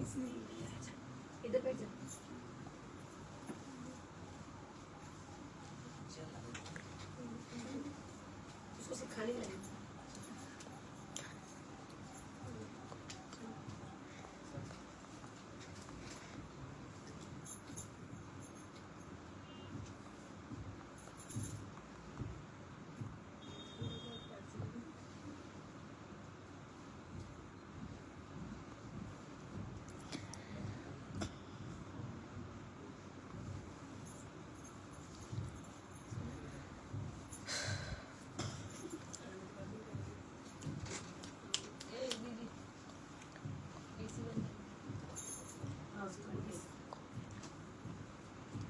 इधर बैठ जा। उसको सिखाने लगे।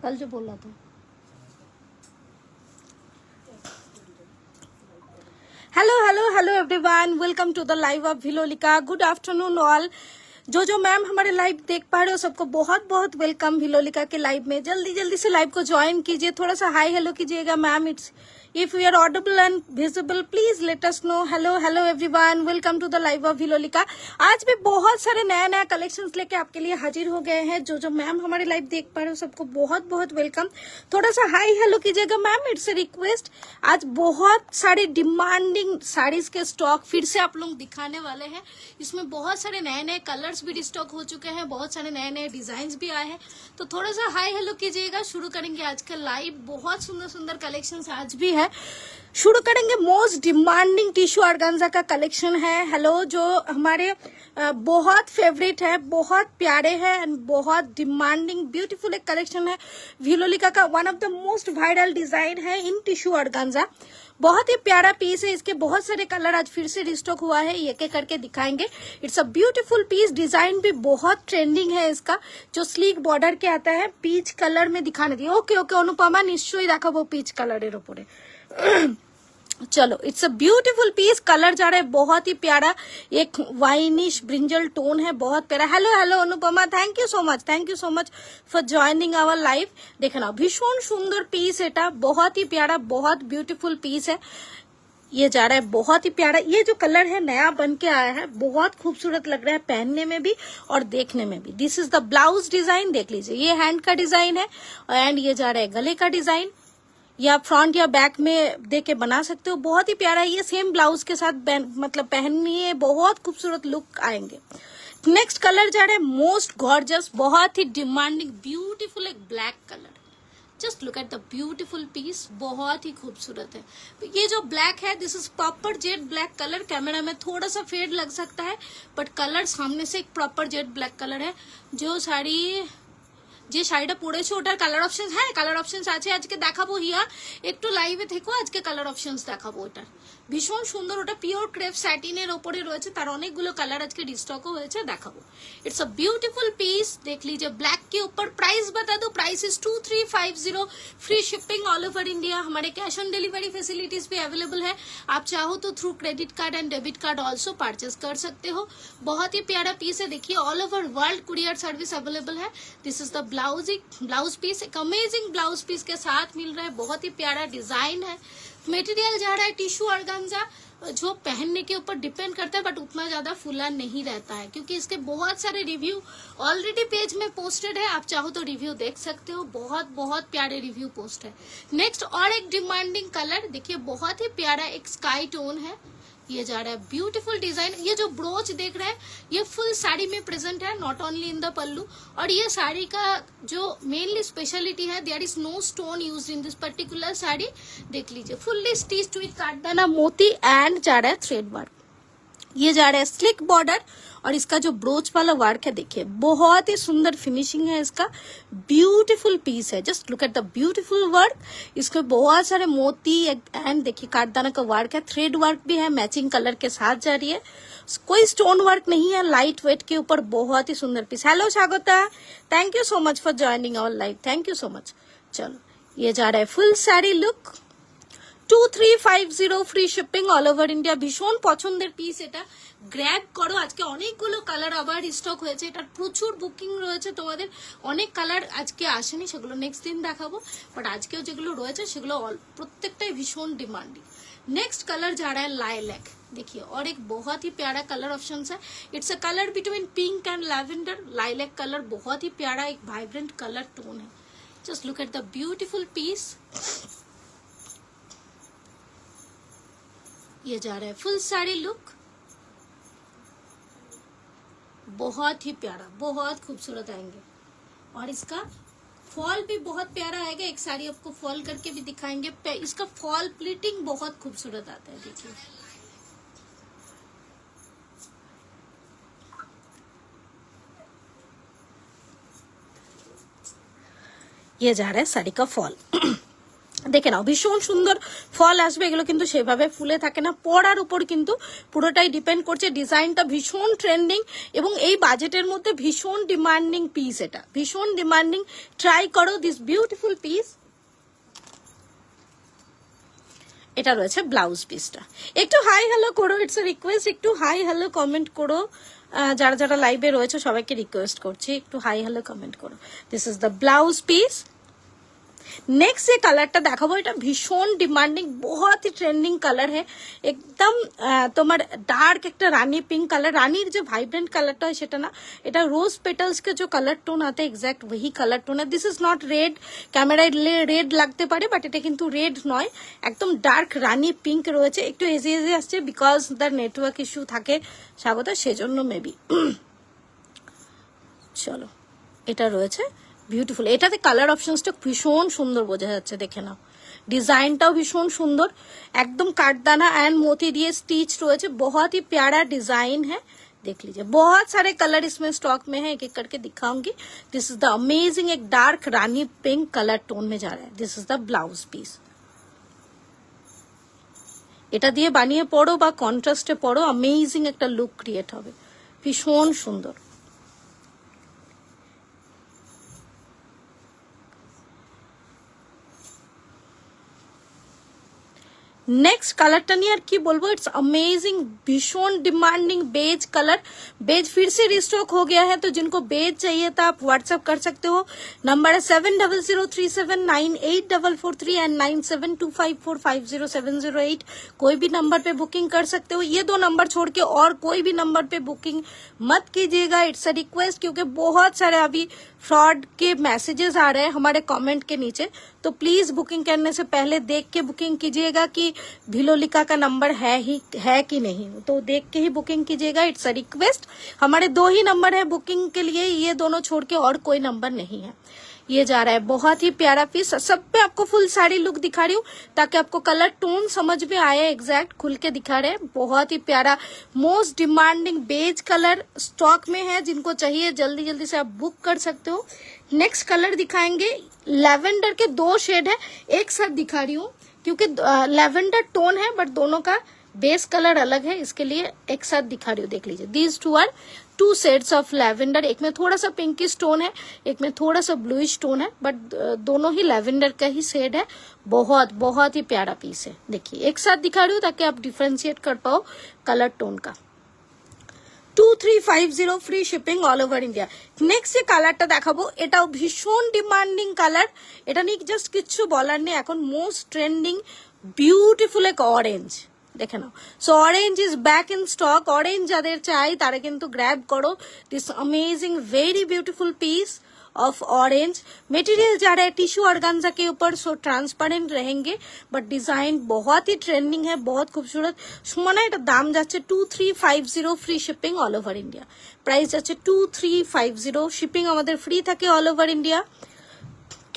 कल जो बोला था। Hello hello hello everyone, welcome to the live of Bhilolika. Good afternoon all. जो मैम हमारे लाइव देख पा रहे हो सबको बहुत बहुत वेलकम भिलोलिका के लाइव में। जल्दी जल्दी से लाइव को ज्वाइन कीजिए, थोड़ा सा हाई हेलो कीजिएगा ma'am. It's if you are audible and visible please let us know. Hello hello everyone, welcome to the live of Bhilolika. आज भी बहुत सारे नया नया कलेक्शंस लेके आपके लिए हाजिर हो गए हैं। जो मैम हमारे लाइव देख पा रहे हो सबको बहुत बहुत वेलकम। थोड़ा सा हाई हेलो कीजिएगा मैम, इट्स अ रिक्वेस्ट। आज बहुत सारे डिमांडिंग साड़ीज के स्टॉक फिर से आप लोग दिखाने वाले हैं। इसमें बहुत सारे नए नए कलर्स भी रिस्टॉक हो चुके हैं, बहुत सारे नए नए डिजाइन भी आए हैं। तो थोड़ा सा हाई हेलो कीजिएगा। शुरू करेंगे आज का लाइव। बहुत सुंदर सुंदर कलेक्शंस आज भी है। शुरू करेंगे मोस्ट डिमांडिंग टिश्यू ऑर्गेन्जा का कलेक्शन है। हेलो, जो हमारे बहुत फेवरेट है, बहुत प्यारे हैं एंड बहुत डिमांडिंग ब्यूटीफुल एक कलेक्शन है। भिलोलिका का one of the most viral design है इन टिश्यू ऑर्गेन्जा। बहुत ही प्यारा पीस है। इसके बहुत सारे कलर आज फिर से रिस्टॉक हुआ है, एक एक करके दिखाएंगे। It's a beautiful piece. Design भी बहुत ट्रेंडिंग है इसका, जो स्लीक बॉर्डर के आता है। पीच कलर में दिखाने दिए। ओके ओके अनुपमा, निश्चय देखाबो पीच कलर ऊपर। चलो, it's a beautiful piece. Colour जा रहा है बहुत ही प्यारा, एक वाइनिश ब्रिंजल टोन है, बहुत प्यारा। Hello hello Anupama, thank you so much for joining our live. देखना, भीषण सुंदर पीस एटा, बहुत ही प्यारा, बहुत ब्यूटीफुल पीस है। ये जा रहा है बहुत ही प्यारा। ये जो कलर है नया बन के आया है, बहुत खूबसूरत लग रहा है पहनने में भी और देखने में भी। This is the blouse design, देख लीजिए। ये हैंड का डिजाइन है एंड ये जा रहा है गले का डिजाइन, या फ्रंट या बैक में देके बना सकते हो। बहुत ही प्यारा है। ये सेम ब्लाउज के साथ मतलब पहनिए, बहुत खूबसूरत लुक आएंगे। नेक्स्ट कलर जा रहा है मोस्ट गॉर्जियस, बहुत ही डिमांडिंग ब्यूटीफुल एक black colour. Just look at the beautiful piece, बहुत ही खूबसूरत है। ये जो ब्लैक है, this is proper Z black colour. Camera में थोड़ा सा फेड लग सकता है, बट कलर सामने से एक प्रॉपर जेड ब्लैक कलर है। जो साड़ी যে শাড়িটা পরেছে ওটার কালার অপশনস, হ্যাঁ কালার অপশনস আছে, আজকে দেখাবো। হিয়া একটু লাইভে থেকো, আজকে কালার অপশনস দেখাবো। ওটার ভীষণ সুন্দর, ওটা পিওর ক্রেপ স্যাটিনের ওপরে রয়েছে, তার অনেকগুলো কালার আজকে ডিস্টকও হয়েছে, দেখাবো। इट्स अ ब्यूटीफुल पीस, देख लीजिए। ब्लैक के ऊपर प्राइस बता दो, price is 2350, free shipping all over India. हमारे कैश ऑन डिलीवरी फैसिलिटीज भी अवेलेबल है। आप चाहो तो through credit card and debit card also purchase कर सकते हो। बहुत ही प्यारा पीस है, देखिए। All over world courier service available है। This is the blouse piece, एक अमेजिंग ब्लाउज पीस के साथ मिल रहा है। बहुत ही प्यारा डिजाइन है। मटेरियल जा रहा है टिश्यू ऑर्गेन्जा, जो पहनने के ऊपर डिपेंड करता है, बट उतना ज्यादा फुला नहीं रहता है, क्योंकि इसके बहुत सारे रिव्यू ऑलरेडी पेज में पोस्टेड है। आप चाहो तो रिव्यू देख सकते हो। बहुत बहुत प्यारे रिव्यू पोस्ट है। नेक्स्ट और एक डिमांडिंग कलर देखिए, बहुत ही प्यारा एक स्काई टोन है। ये जा रहा है ब्यूटीफुल डिजाइन। ये जो ब्रोच देख रहे हैं, ये फुल साड़ी में प्रेजेंट है, not only in the pallu. और ये साड़ी का जो मेनली स्पेशलिटी है, there is no stone used in this particular sari. देख लीजिए, फुल्ली स्टिच्ड विद कारदाना मोती एंड जा रहा है थ्रेड वर्क। ये जा रहा है स्लिक बॉर्डर और इसका जो ब्रोच वाला वर्क है, देखिए बहुत ही सुंदर फिनिशिंग है इसका। ब्यूटीफुल पीस है। Just look at the beautiful work. इसमें बहुत सारे मोती एंड देखिए कारदाना का वर्क है, थ्रेड वर्क भी है, मैचिंग कलर के साथ जा रही है। कोई स्टोन वर्क नहीं है, लाइट वेट के ऊपर बहुत ही सुंदर piece. Hello Swagata, thank you so much for joining our live, thank you so much. चलो, ये जा रहा है full sari look, 2350, free shipping all over India. ভীষণ পছন্দের পিস এটা, গ্র্যাব করো। আজকে অনেকগুলো কালার আবার স্টক হয়েছে, এটা প্রচুর বুকিং রয়েছে তোমাদের। অনেক কালার আজকে আসেনি, সেগুলো নেক্সট দিন দেখাবো, বাট আজকেও যেগুলো রয়েছে সেগুলো প্রত্যেকটাই ভীষণ ডিমান্ডিং। नेक्स्ट कलर जा रहा है लाइलैक। देखिए, और एक बहुत ही प्यारा कलर ऑप्शन है। It's a colour between pink and lavender, lilac colour, बहुत ही प्यारा एक वाइब्रेंट कलर टोन है। Just look at the beautiful piece. ये जा रहा है फुल साड़ी लुक, बहुत ही प्यारा, बहुत खूबसूरत आएंगे। और इसका फॉल भी बहुत प्यारा आएगा। एक साड़ी आपको फॉल करके भी दिखाएंगे। इसका फॉल प्लीटिंग बहुत खूबसूरत आता है। देखिए, ये जा रहा है শাড়ি का ফল। দেখে নাও, ভীষণ সুন্দর ফল আসবে। এগুলো কিন্তু সেভাবে ফুলে থাকে না, পরার উপর কিন্তু পুরোটাই ডিপেন্ড করছে। ডিজাইনটা ভীষণ ট্রেন্ডিং এবং এই বাজেটের মধ্যে ভীষণ ডিমান্ডিং পিস। এটা ভীষণ ডিমান্ডিং। ট্রাই করো দিস বিউটিফুল পিস। এটা রয়েছে ব্লাউজ পিসটা। একটু হাই হ্যালো করো, ইটস এ রিকোয়েস্ট। একটু হাই হ্যালো কমেন্ট করো। যারা যারা লাইভে রয়েছে সবাইকে রিকোয়েস্ট করছি, একটু হাই হ্যালো কমেন্ট করো। This is the blouse piece. Next ये कलरটা দেখাবো, এটা ভীষণ ডিমান্ডিং, बहुत ही ट्रेंडिंग कलर है एकदम। তোমার ডার্ক একটা রানী পিঙ্ক কালার, রানীর যে ভাইব্রেंट কালারটা হয় সেটা না, এটা रोज पेटल्स के जो कलर टोन आते हैं एग्जैक्ट वही कलर टोन है। दिस इज नॉट रेड, ক্যামেরায় রেড লাগতে পারে বাট এটা কিন্তু রেড নয়, একদম ডার্ক রানী পিঙ্ক রয়েছে। একটু এজি এজি আসছে বিকজ দ্য নেটওয়ার্ক ইস্যু থাকে স্বাগত, সেজন্য মেবি। চলো, এটা রয়েছে বিউটিফুল। এটাতে কালার অপশনসটা ভীষণ সুন্দর বোঝা যাচ্ছে, দেখে নাও। ডিজাইনটাও ভীষণ সুন্দর, একদম काटदाना एंड मोती दिए स्टिच রয়েছে। बहुत ही प्यारा डिजाइन है, देख लीजिए। बहुत सारे कलर इसमें स्टॉक में है, एक एक करके दिखाऊंगी। दिस इज द अमेजिंग, एक dark rani pink colour tone में जा रहा है। This is the blouse piece. এটা দিয়ে বানিয়ে পড়ো বা কন্ট্রাস্টে পড়ো, अमेजिंग একটা লুক ক্রিয়েট হবে, ভীষণ সুন্দর। नेक्स्ट कलरটা নিয়ে আর কি বলবো, इट्स अमेजिंग, भीषण डिमांडिंग बेज कलर। बेज फिर से रिस्टॉक हो गया है, तो जिनको बेज चाहिए था आप व्हाट्सएप कर सकते हो। नंबर है 7003798443 एंड 9725450708। कोई भी नंबर पे बुकिंग कर सकते हो। ये दो नंबर छोड़ के और कोई भी नंबर पे बुकिंग मत कीजिएगा, इट्स अ रिक्वेस्ट, क्योंकि बहुत सारे अभी फ्रॉड के मैसेजेस आ रहे हैं हमारे कमेंट के नीचे। तो प्लीज बुकिंग करने से पहले देख के बुकिंग कीजिएगा कि भिलोलिका का नंबर है कि नहीं, तो देख के ही बुकिंग कीजिएगा, इट्स अ रिक्वेस्ट। हमारे दो ही नंबर है बुकिंग के लिए, ये दोनों छोड़ के और कोई नंबर नहीं है। ये जा रहा है बहुत ही प्यारा पीस। सब पे आपको फुल साड़ी लुक दिखा रही हूँ ताकि आपको कलर टोन समझ में आए, एग्जैक्ट खुल के दिखा रहे हैं। बहुत ही प्यारा most demanding beige colour stock में है, जिनको चाहिए जल्दी जल्दी से आप बुक कर सकते हो। नेक्स्ट कलर दिखाएंगे, लैवेंडर के दो शेड है, एक साथ दिखा रही हूँ क्योंकि लैवेंडर टोन है बट दोनों का बेस कलर अलग है, इसके लिए एक साथ दिखा रही हूँ। देख लीजिए, these two are two shades of lavender. एक में थोड़ा सा पिंकिश टोन है, एक में थोड़ा सा ब्लूइश टोन है, बट दोनों ही लैवेंडर का ही शेड है। बहुत बहुत ही प्यारा पीस है। देखिए, एक साथ दिखा रही हूँ ताकि आप डिफ्रेंशिएट कर पाओ कलर टोन का। 2350 free shipping all over India. Next যে কালারটা দেখাবো, এটাও ভীষণ ডিমান্ডিং কালার। এটা নিয়ে জাস্ট কিছু বলার নেই, এখন মোস্ট ট্রেন্ডিং বিউটিফুল এক অরেঞ্জ, দেখে নাও। So orange is back in stock. Orange যাদের চাই তারা কিন্তু গ্র্যাব করো this amazing very beautiful piece of orange. Material जा रहा है टिश्यू ऑर्गेन्जा के ऊपर, सो ट्रांसपेरेंट रहेंगे बट डिजाइन बहुत ही ट्रेंडिंग है, बहुत खूबसूरत। सुमना এটা দাম যাচ্ছে 2350 free shipping all over India. Price যাচ্ছে 2350, শিপিং আমাদের ফ্রি থাকে all over India.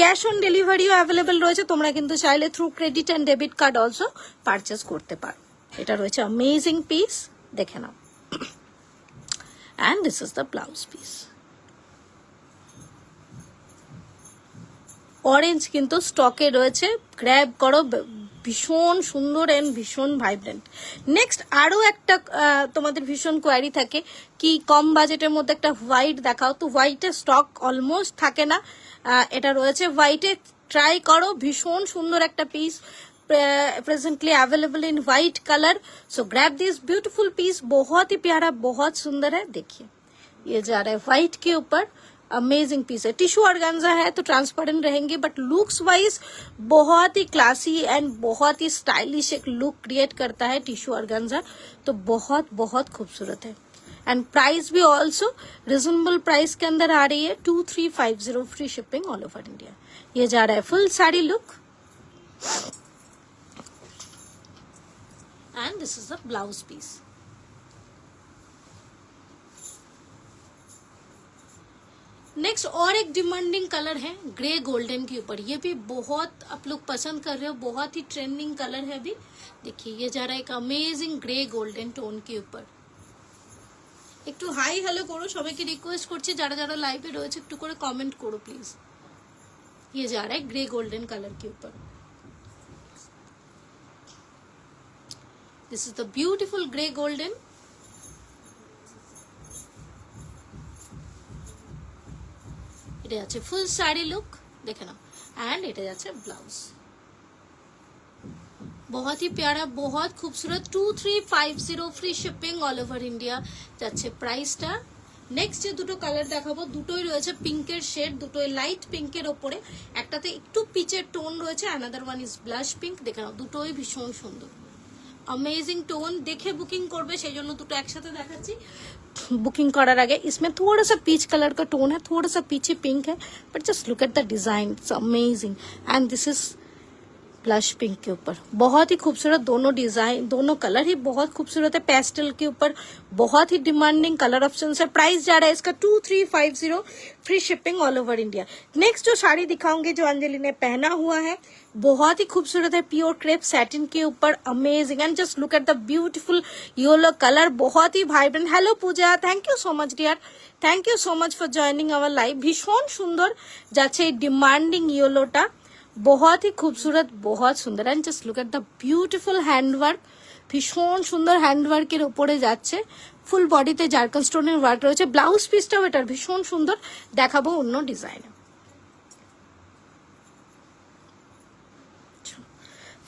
Cash on ডেলিভারিও অ্যাভেলেবল রয়েছে, তোমরা কিন্তু চাইলে through credit and debit card also purchase করতে পারো। এটা রয়েছে अमेजिंग পিস, দেখে নাও। And this is the blouse piece. Orange কিন্তু স্টকে রয়েছে, গ্র্যাব করো, ভীষণ সুন্দর এন্ড ভীষণ ভাইব্রেন্ট। নেক্সট আরো একটা তোমাদের ভীষণ কোয়ারি থাকে কি কম বাজেটের মধ্যে একটা হোয়াইট দেখাও, তো হোয়াইটের স্টক অলমোস্ট থাকে না। এটা রয়েছে হোয়াইটে, ট্রাই করো, ভীষণ সুন্দর একটা piece presently available in white colour. So grab this beautiful piece, बहुत ही प्यारा, बहुत सुंदर है। देखिए, ये जा रहा है व्हाइट के ऊपर अमेजिंग पीस है। टिश्यू ऑर्गेन्जा है तो ट्रांसपेरेंट रहेंगे, बट लुक्स वाइज बहुत ही क्लासी एंड बहुत ही स्टाइलिश एक लुक क्रिएट करता है टिश्यू ऑर्गेन्जा, तो बहुत बहुत खूबसूरत है। एंड प्राइस भी ऑल्सो रिजनेबल प्राइस के अंदर आ रही है, 2350 free shipping all over India. ये जा रहा है full sari look and this is the blouse piece. Next और एक डिमांडिंग कलर है ग्रे गोल्डन के ऊपर, ये भी बहुत आप लोग पसंद कर रहे हो, बहुत ही ट्रेंडिंग कलर है अभी। देखिए ये जा रहा है एक अमेजिंग ग्रे गोल्डन टोन के ऊपर। একটু হাই হ্যালো করো, সবাইকে রিকোয়েস্ট করছি যারা যারা লাইভে রয়েছে একটু করে কমেন্ট করো প্লিজ। ये जा रहा है ग्रे गोल्डन कलर के ऊपर। This is the beautiful grey golden. এটা আছে ফুল শাড়ি লুক, দেখে নাও, एंड এটা যাচ্ছে ব্লাউজ। बहुत ही प्यारा, बहुत खूबसूरत, 2350 free shipping all over India যাচ্ছে প্রাইসটা। নেক্সট যে দুটো কালার দেখাবো দুটোই রয়েছে পিঙ্কের শেড, দুটোই লাইট পিঙ্কের ওপরে, একটাতে একটু পিচের টোন রয়েছে, another one is blush pink. দেখে নাও দুটোই ভীষণ সুন্দর, अमेजिंग टोन। দেখে বুকিং করবে সেই জন্য দুটো একসাথে দেখাচ্ছি। बुकिंग करार आगे इसमें थोड़ा सा पीच कलर का टोन है, थोड़ा सा पीछे पिंक है, but just look at the design, it's amazing. And this is blush pink के ऊपर, बहुत ही खूबसूरत दोनों डिजाइन, दोनों कलर ही बहुत खूबसूरत है। पेस्टल के ऊपर बहुत ही डिमांडिंग कलर ऑप्शन है। प्राइस जा रहा है इसका 2350 free shipping all over India. Next जो साड़ी दिखाऊंगी जो अंजलि ने पहना हुआ है बहुत ही खूबसूरत है, प्योर क्रेप सैटिन के ऊपर, amazing. And just look at the beautiful yellow colour, बहुत ही vibrant. Hello Puja, thank you so much dear, thank you so much for joining our live. भीषण सुंदर যাচ্ছে ডিমান্ডিং ইয়েলোটা, बहुत ही खूबसूरत, बहुत सुंदर। And just look at the beautiful handwork, भीषण सुंदर हैंडवर्केर উপরে যাচ্ছে, ফুল বডিতে জারকান স্টোনের ওয়ার্ক রয়েছে। ব্লাউজ পিসটাও এটার ভীষণ সুন্দর, দেখাবো অন্য ডিজাইন।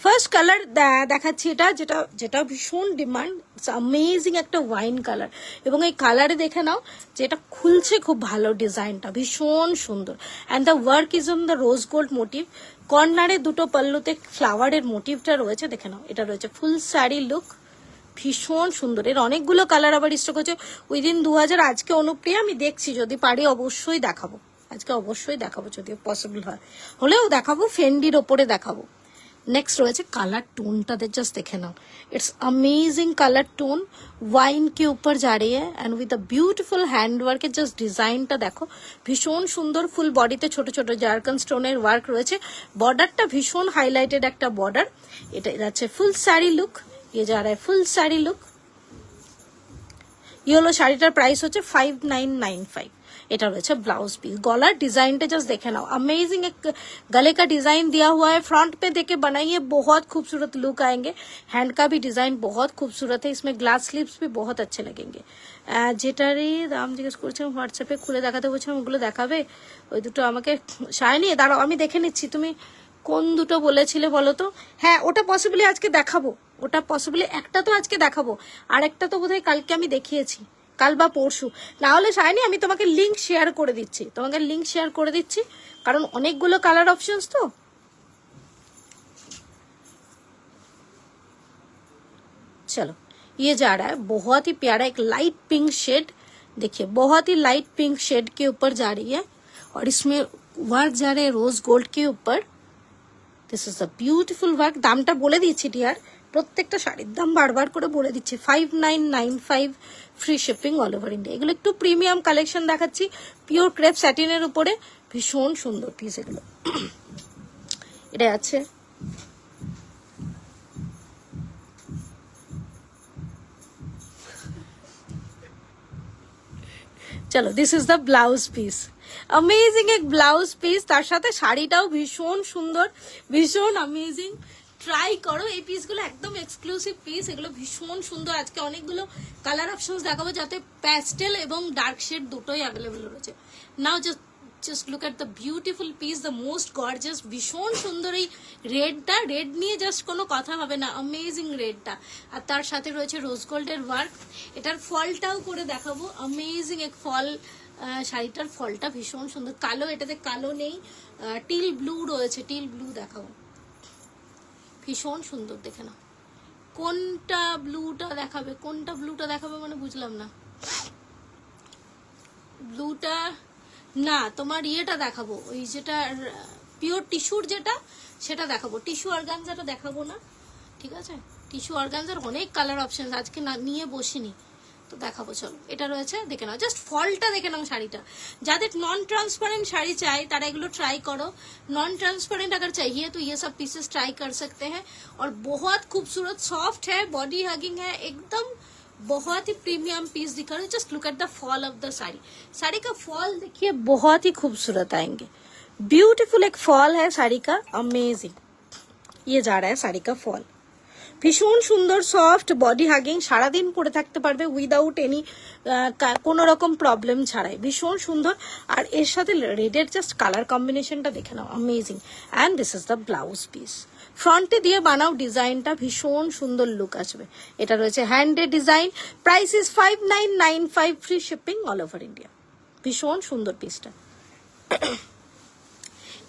ফার্স্ট কালার দেখাচ্ছি এটা, যেটা যেটা ভীষণ ডিমান্ড, অ্যামেজিং একটা ওয়াইন কালার, এবং এই কালারে দেখে নাও যেটা খুলছে খুব ভালো, ডিজাইনটা ভীষণ সুন্দর। And the work is on the rose gold motif, কর্নারে দুটো পল্লুতে ফ্লাওয়ারের মোটিভটা রয়েছে, দেখে নাও। এটা রয়েছে ফুল শাড়ি লুক, ভীষণ সুন্দর। এর অনেকগুলো কালার আবার স্টক হচ্ছে উইদিন 2000। আজকে অনুপ্রিয়া আমি দেখছি, যদি পারি অবশ্যই দেখাবো, আজকে অবশ্যই দেখাবো, যদি পসিবল হয় হলেও দেখাবো, ফেন্ডির ওপরে দেখাবো। नेक्स्ट রয়েছে কালার টোনটা জাস্ট দেখে নাও, it's amazing colour tone, wine के ऊपर जा रही है and with a beautiful handwork. Just डिजाइनটা দেখো, ভীষণ সুন্দর। ফুল বডিতে ছোট ছোট জারকান স্টোনের ওয়ার্ক রয়েছে, বর্ডারটা ভীষণ হাইলাইটেড একটা বর্ডার। এটা যাচ্ছে ফুল শাড়ি লুক, ये जा रहा है फुल শাড়ি লুক। येलो শাড়িটার প্রাইস হচ্ছে 5995। এটা রয়েছে ব্লাউজ পিস। গলার ডিজাইনটা জাস্ট देखे नाओ, अमेजिंग एक गले का डिजाइन दिया हुआ है, फ्रंट पे देके बनाइए, बहुत खूबसूरत लुक आएंगे। हैंड का भी डिजाइन बहुत खूबसूरत है, इसमें ग्लास स्लीव्स भी बहुत अच्छे लगेंगे। যেটারই দাম জিজ্ঞেস করছিলাম হোয়াটসঅ্যাপে খুলে দেখাতে বলছিলাম, ওগুলো দেখাবে? ওই দুটো আমাকে শাইনি, দাঁড়াও আমি দেখে নিচ্ছি, তুমি কোন দুটো বলেছিলে বলো তো? হ্যাঁ ওটা পসিবলি আজকে দেখাবো, ওটা পসিবলি একটা তো আজকে দেখাবো, আর একটা তো বোধহয় কালকে আমি দেখিয়েছি, কাল বা পরশু। না হলে শাইনি আমি তোমাকে লিংক শেয়ার করে দিচ্ছি, তোমাকে লিংক শেয়ার করে দিচ্ছি, কারণ অনেকগুলো কালার অপশনস তো। चलो ये जा रहा है बहुत ही प्यारा एक लाइट पिंक शेड, देखिए बहुत ही लाइट पिंक शेड के ऊपर जा रही है, और इसमें वर्क जा रहे हैं रोज गोल्ड के ऊपर। This is a beautiful work. दामটা বলে দিচ্ছি ডিয়ার, প্রত্যেকটা শাড়ির দাম বারবার করে বলে দিচ্ছি, 5995 free shipping all over India. এগুলো একটু প্রিমিয়াম কালেকশন দেখাচ্ছি, পিওর ক্রেপ স্যাটিনের উপরে, ভীষণ সুন্দর পিস এগুলো। এটা আছে চলো, this is the blouse piece, amazing एक ब्लाउज পিস, তার সাথে শাড়িটাও ভীষণ সুন্দর, ভীষণ अमेजिंग। ট্রাই করো এই পিসগুলো, একদম এক্সক্লুসিভ পিস, এগুলো ভীষণ সুন্দর। আজকে অনেকগুলো কালার অপশনস দেখাবো, যাতে প্যাস্টেল এবং ডার্ক শেড দুটোই অ্যাভেলেবেল রয়েছে। Now just look at the beautiful piece, the most gorgeous, ভীষণ সুন্দর এই রেডটা, রেড নিয়ে জাস্ট কোনো কথা হবে না, অ্যামেজিং রেডটা। আর তার সাথে রয়েছে রোজ গোল্ডের ওয়ার্ক, এটার ফলটাও করে দেখাবো, অ্যামেজিং এক ফল, শাড়িটার ফলটা ভীষণ সুন্দর, কালো, এটাতে কালো নেই, টিল ব্লু রয়েছে, টিল ব্লু দেখাবো, ভীষণ সুন্দর, দেখে নাও। কোনটা ব্লুটা দেখাবে, কোনটা ব্লুটা দেখাবে মানে বুঝলাম না। ব্লুটা না, তোমার ইয়েটা দেখাবো, ওই যেটা পিওর টিস্যুর যেটা, সেটা দেখাবো, টিস্যু অর্গানজাটা দেখাবো না, ঠিক আছে? টিস্যু অর্গানজার অনেক কালার অপশন আজকে না নিয়ে বসিনি, তো দেখাবো, চলো। এটা রয়েছে, দেখে নাও, জাস্ট ফলটা দেখে নাও শাড়িটা। যাদের নন ट्रांसपेरेंट শাড়ি চাই তারা এগুলো ट्राई करो। नॉन ट्रांसपेरेंट अगर चाहिए तो ये सब पीसेस ट्राई कर सकते हैं, और बहुत खूबसूरत, सॉफ्ट है, बॉडी हगिंग है, एकदम बहुत ही प्रीमियम पीस दिखा रहे। Just look at the fall of the sari, sari का फॉल देखिए, बहुत ही खूबसूरत आएंगे, ब्यूटीफुल एक फॉल है साड़ी का, अमेजिंग। ये जा रहा है साड़ी का फॉल, ভীষণ সুন্দর, সফট, বডি হাগিং, সারাদিন পরে থাকতে পারবে উইদাউট এনি কোনো রকম প্রবলেম ছাড়াই, ভীষণ সুন্দর। আর এর সাথে রেডের জাস্ট কালার কম্বিনেশনটা দেখে নাও, amazing. And this is the blouse piece, ফ্রন্টে দিয়ে বানাও ডিজাইনটা, ভীষণ সুন্দর লুক আসবে। এটা রয়েছে হ্যান্ডে design, price is 5995, free shipping all over India, ভীষণ সুন্দর পিসটা।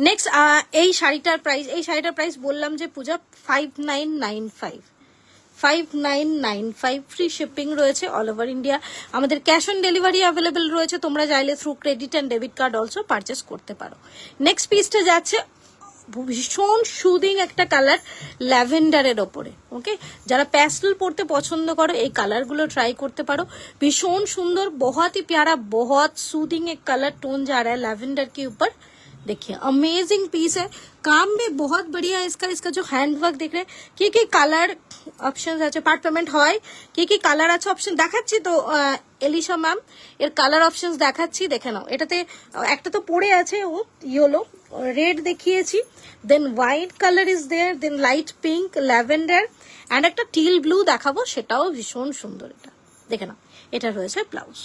নেক্সট এই শাড়িটার প্রাইস বললাম যে পূজা 5995, ফ্রি শিপিং রয়েছে অল ওভার ইন্ডিয়া। আমাদের ক্যাশ অন ডেলিভারি অ্যাভেলেবেল রয়েছে, তোমরা চাইলে through credit and debit card also purchase করতে পারো। নেক্সট পিসটা যাচ্ছে ভীষণ সুদিং একটা কালার, ল্যাভেন্ডারের ওপরে, ওকে? যারা প্যাস্টেল পরতে পছন্দ করো এই কালারগুলো ট্রাই করতে পারো, ভীষণ সুন্দর, बहुत ही प्यारा, बहुत सूदिंग एक कलर टोन जा रहा है लैवेंडर के ऊपर। देखिए अमेजिंग पीस है, काम भी बहुत बढ़िया है इसका जो हैंड वर्क देख रहे हैं, কি কালার অপশন আছে, পার্ট পেমেন্ট হয়, কি কালার আছে অপশন দেখাচ্ছি তো এলিশা ম্যাম, এর কালার অপশন দেখাচ্ছি, দেখে নাও। এটাতে একটা তো পড়ে আছে ও ইয়েলো, রেড দেখিয়েছি, then white colour is there, then light pink, lavender, and একটা টিল ব্লু দেখাবো, সেটাও ভীষণ সুন্দর। এটা দেখে নাও, এটা রয়েছে ব্লাউজ,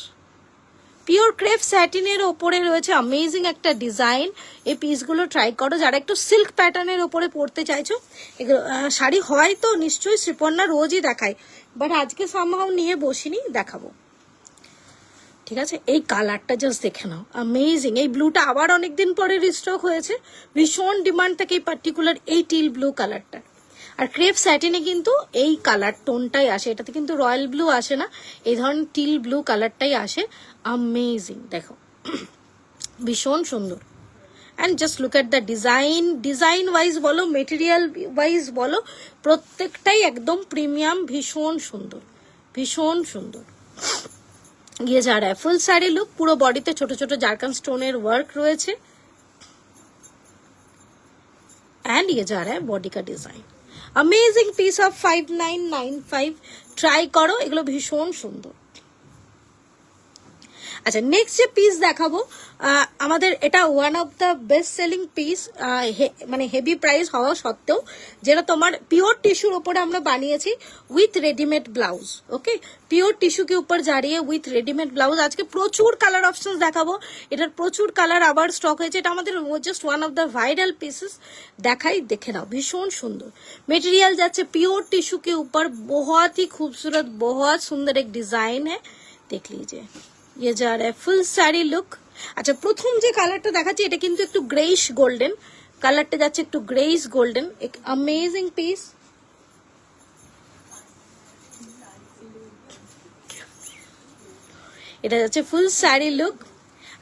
পিওর ক্রেপ স্যাটিনের ওপরে রয়েছে অ্যামেজিং একটা ডিজাইন। এই পিসগুলো ট্রাই করো যারা একটু সিল্ক প্যাটার্নের ওপরে পরতে চাইছো। এগুলো শাড়ি হয় তো নিশ্চয়ই শ্রীপর্ণা রোজই দেখায়, বাট আজকে সামহাও নিয়ে বসিনি, দেখাবো, ঠিক আছে? এই কালারটা জাস্ট দেখে নাও, অ্যামেজিং। এই ব্লুটা আবার অনেকদিন পরে রিস্টক হয়েছে, ভীষণ ডিমান্ড থাকে এই পার্টিকুলার এই টিল ব্লু কালারটা। আর ক্রেপ স্যাটিনে কিন্তু এই কালার টোনটাই আসে, এটাতে কিন্তু রয়্যাল ব্লু আসে না, এই ধরনের টিল ব্লু কালারটাই আসে, অ্যামেজিং, দেখো ভীষণ সুন্দর। And just look at the design wise বলো, মেটেরিয়াল ওয়াইজ বলো, প্রত্যেকটাই একদম প্রিমিয়াম, ভীষণ সুন্দর, ভীষণ সুন্দর। ये जा रहा है ফুল শাড়ি লুক, পুরো বডিতে ছোট ছোট জারকান স্টোনের ওয়ার্ক রয়েছে, एंड ये जा रहा है बॉडी का design. Amazing piece of 5995, try করো, এগুলো ভীষণ সুন্দর। আচ্ছা নেক্সট যে পিস দেখাবো আমাদের, এটা one of the best selling piece, মানে হেভি প্রাইস হওয়া সত্ত্বেও, যেটা তোমার পিওর টিস্যুর উপরে আমরা বানিয়েছি with readymade blouse, okay? Pure tissue के ऊपर जा रही है উইথ রেডিমেড ব্লাউজ। আজকে প্রচুর কালার অপশনস দেখাবো, এটার প্রচুর কালার আবার স্টক হয়েছে, এটা আমাদের just one of the viral pieces, দেখাই, দেখে নাও, ভীষণ সুন্দর। মেটেরিয়াল যাচ্ছে পিওর টিস্যু के ऊपर, बहुत ही खूबसूरत, बहुत सुंदर एक डिजाइन है, देख लीजिए। ये जा रहा है ফুল শাড়ি লুক। আচ্ছা প্রথম যে কালারটা দেখাচ্ছি এটা কিন্তু একটু গ্রেইশ গোল্ডেন কালারটা যাচ্ছে, একটু গ্রেইশ গোল্ডেন, এক অ্যামেজিং পিস। এটা যাচ্ছে ফুল শাড়ি লুক।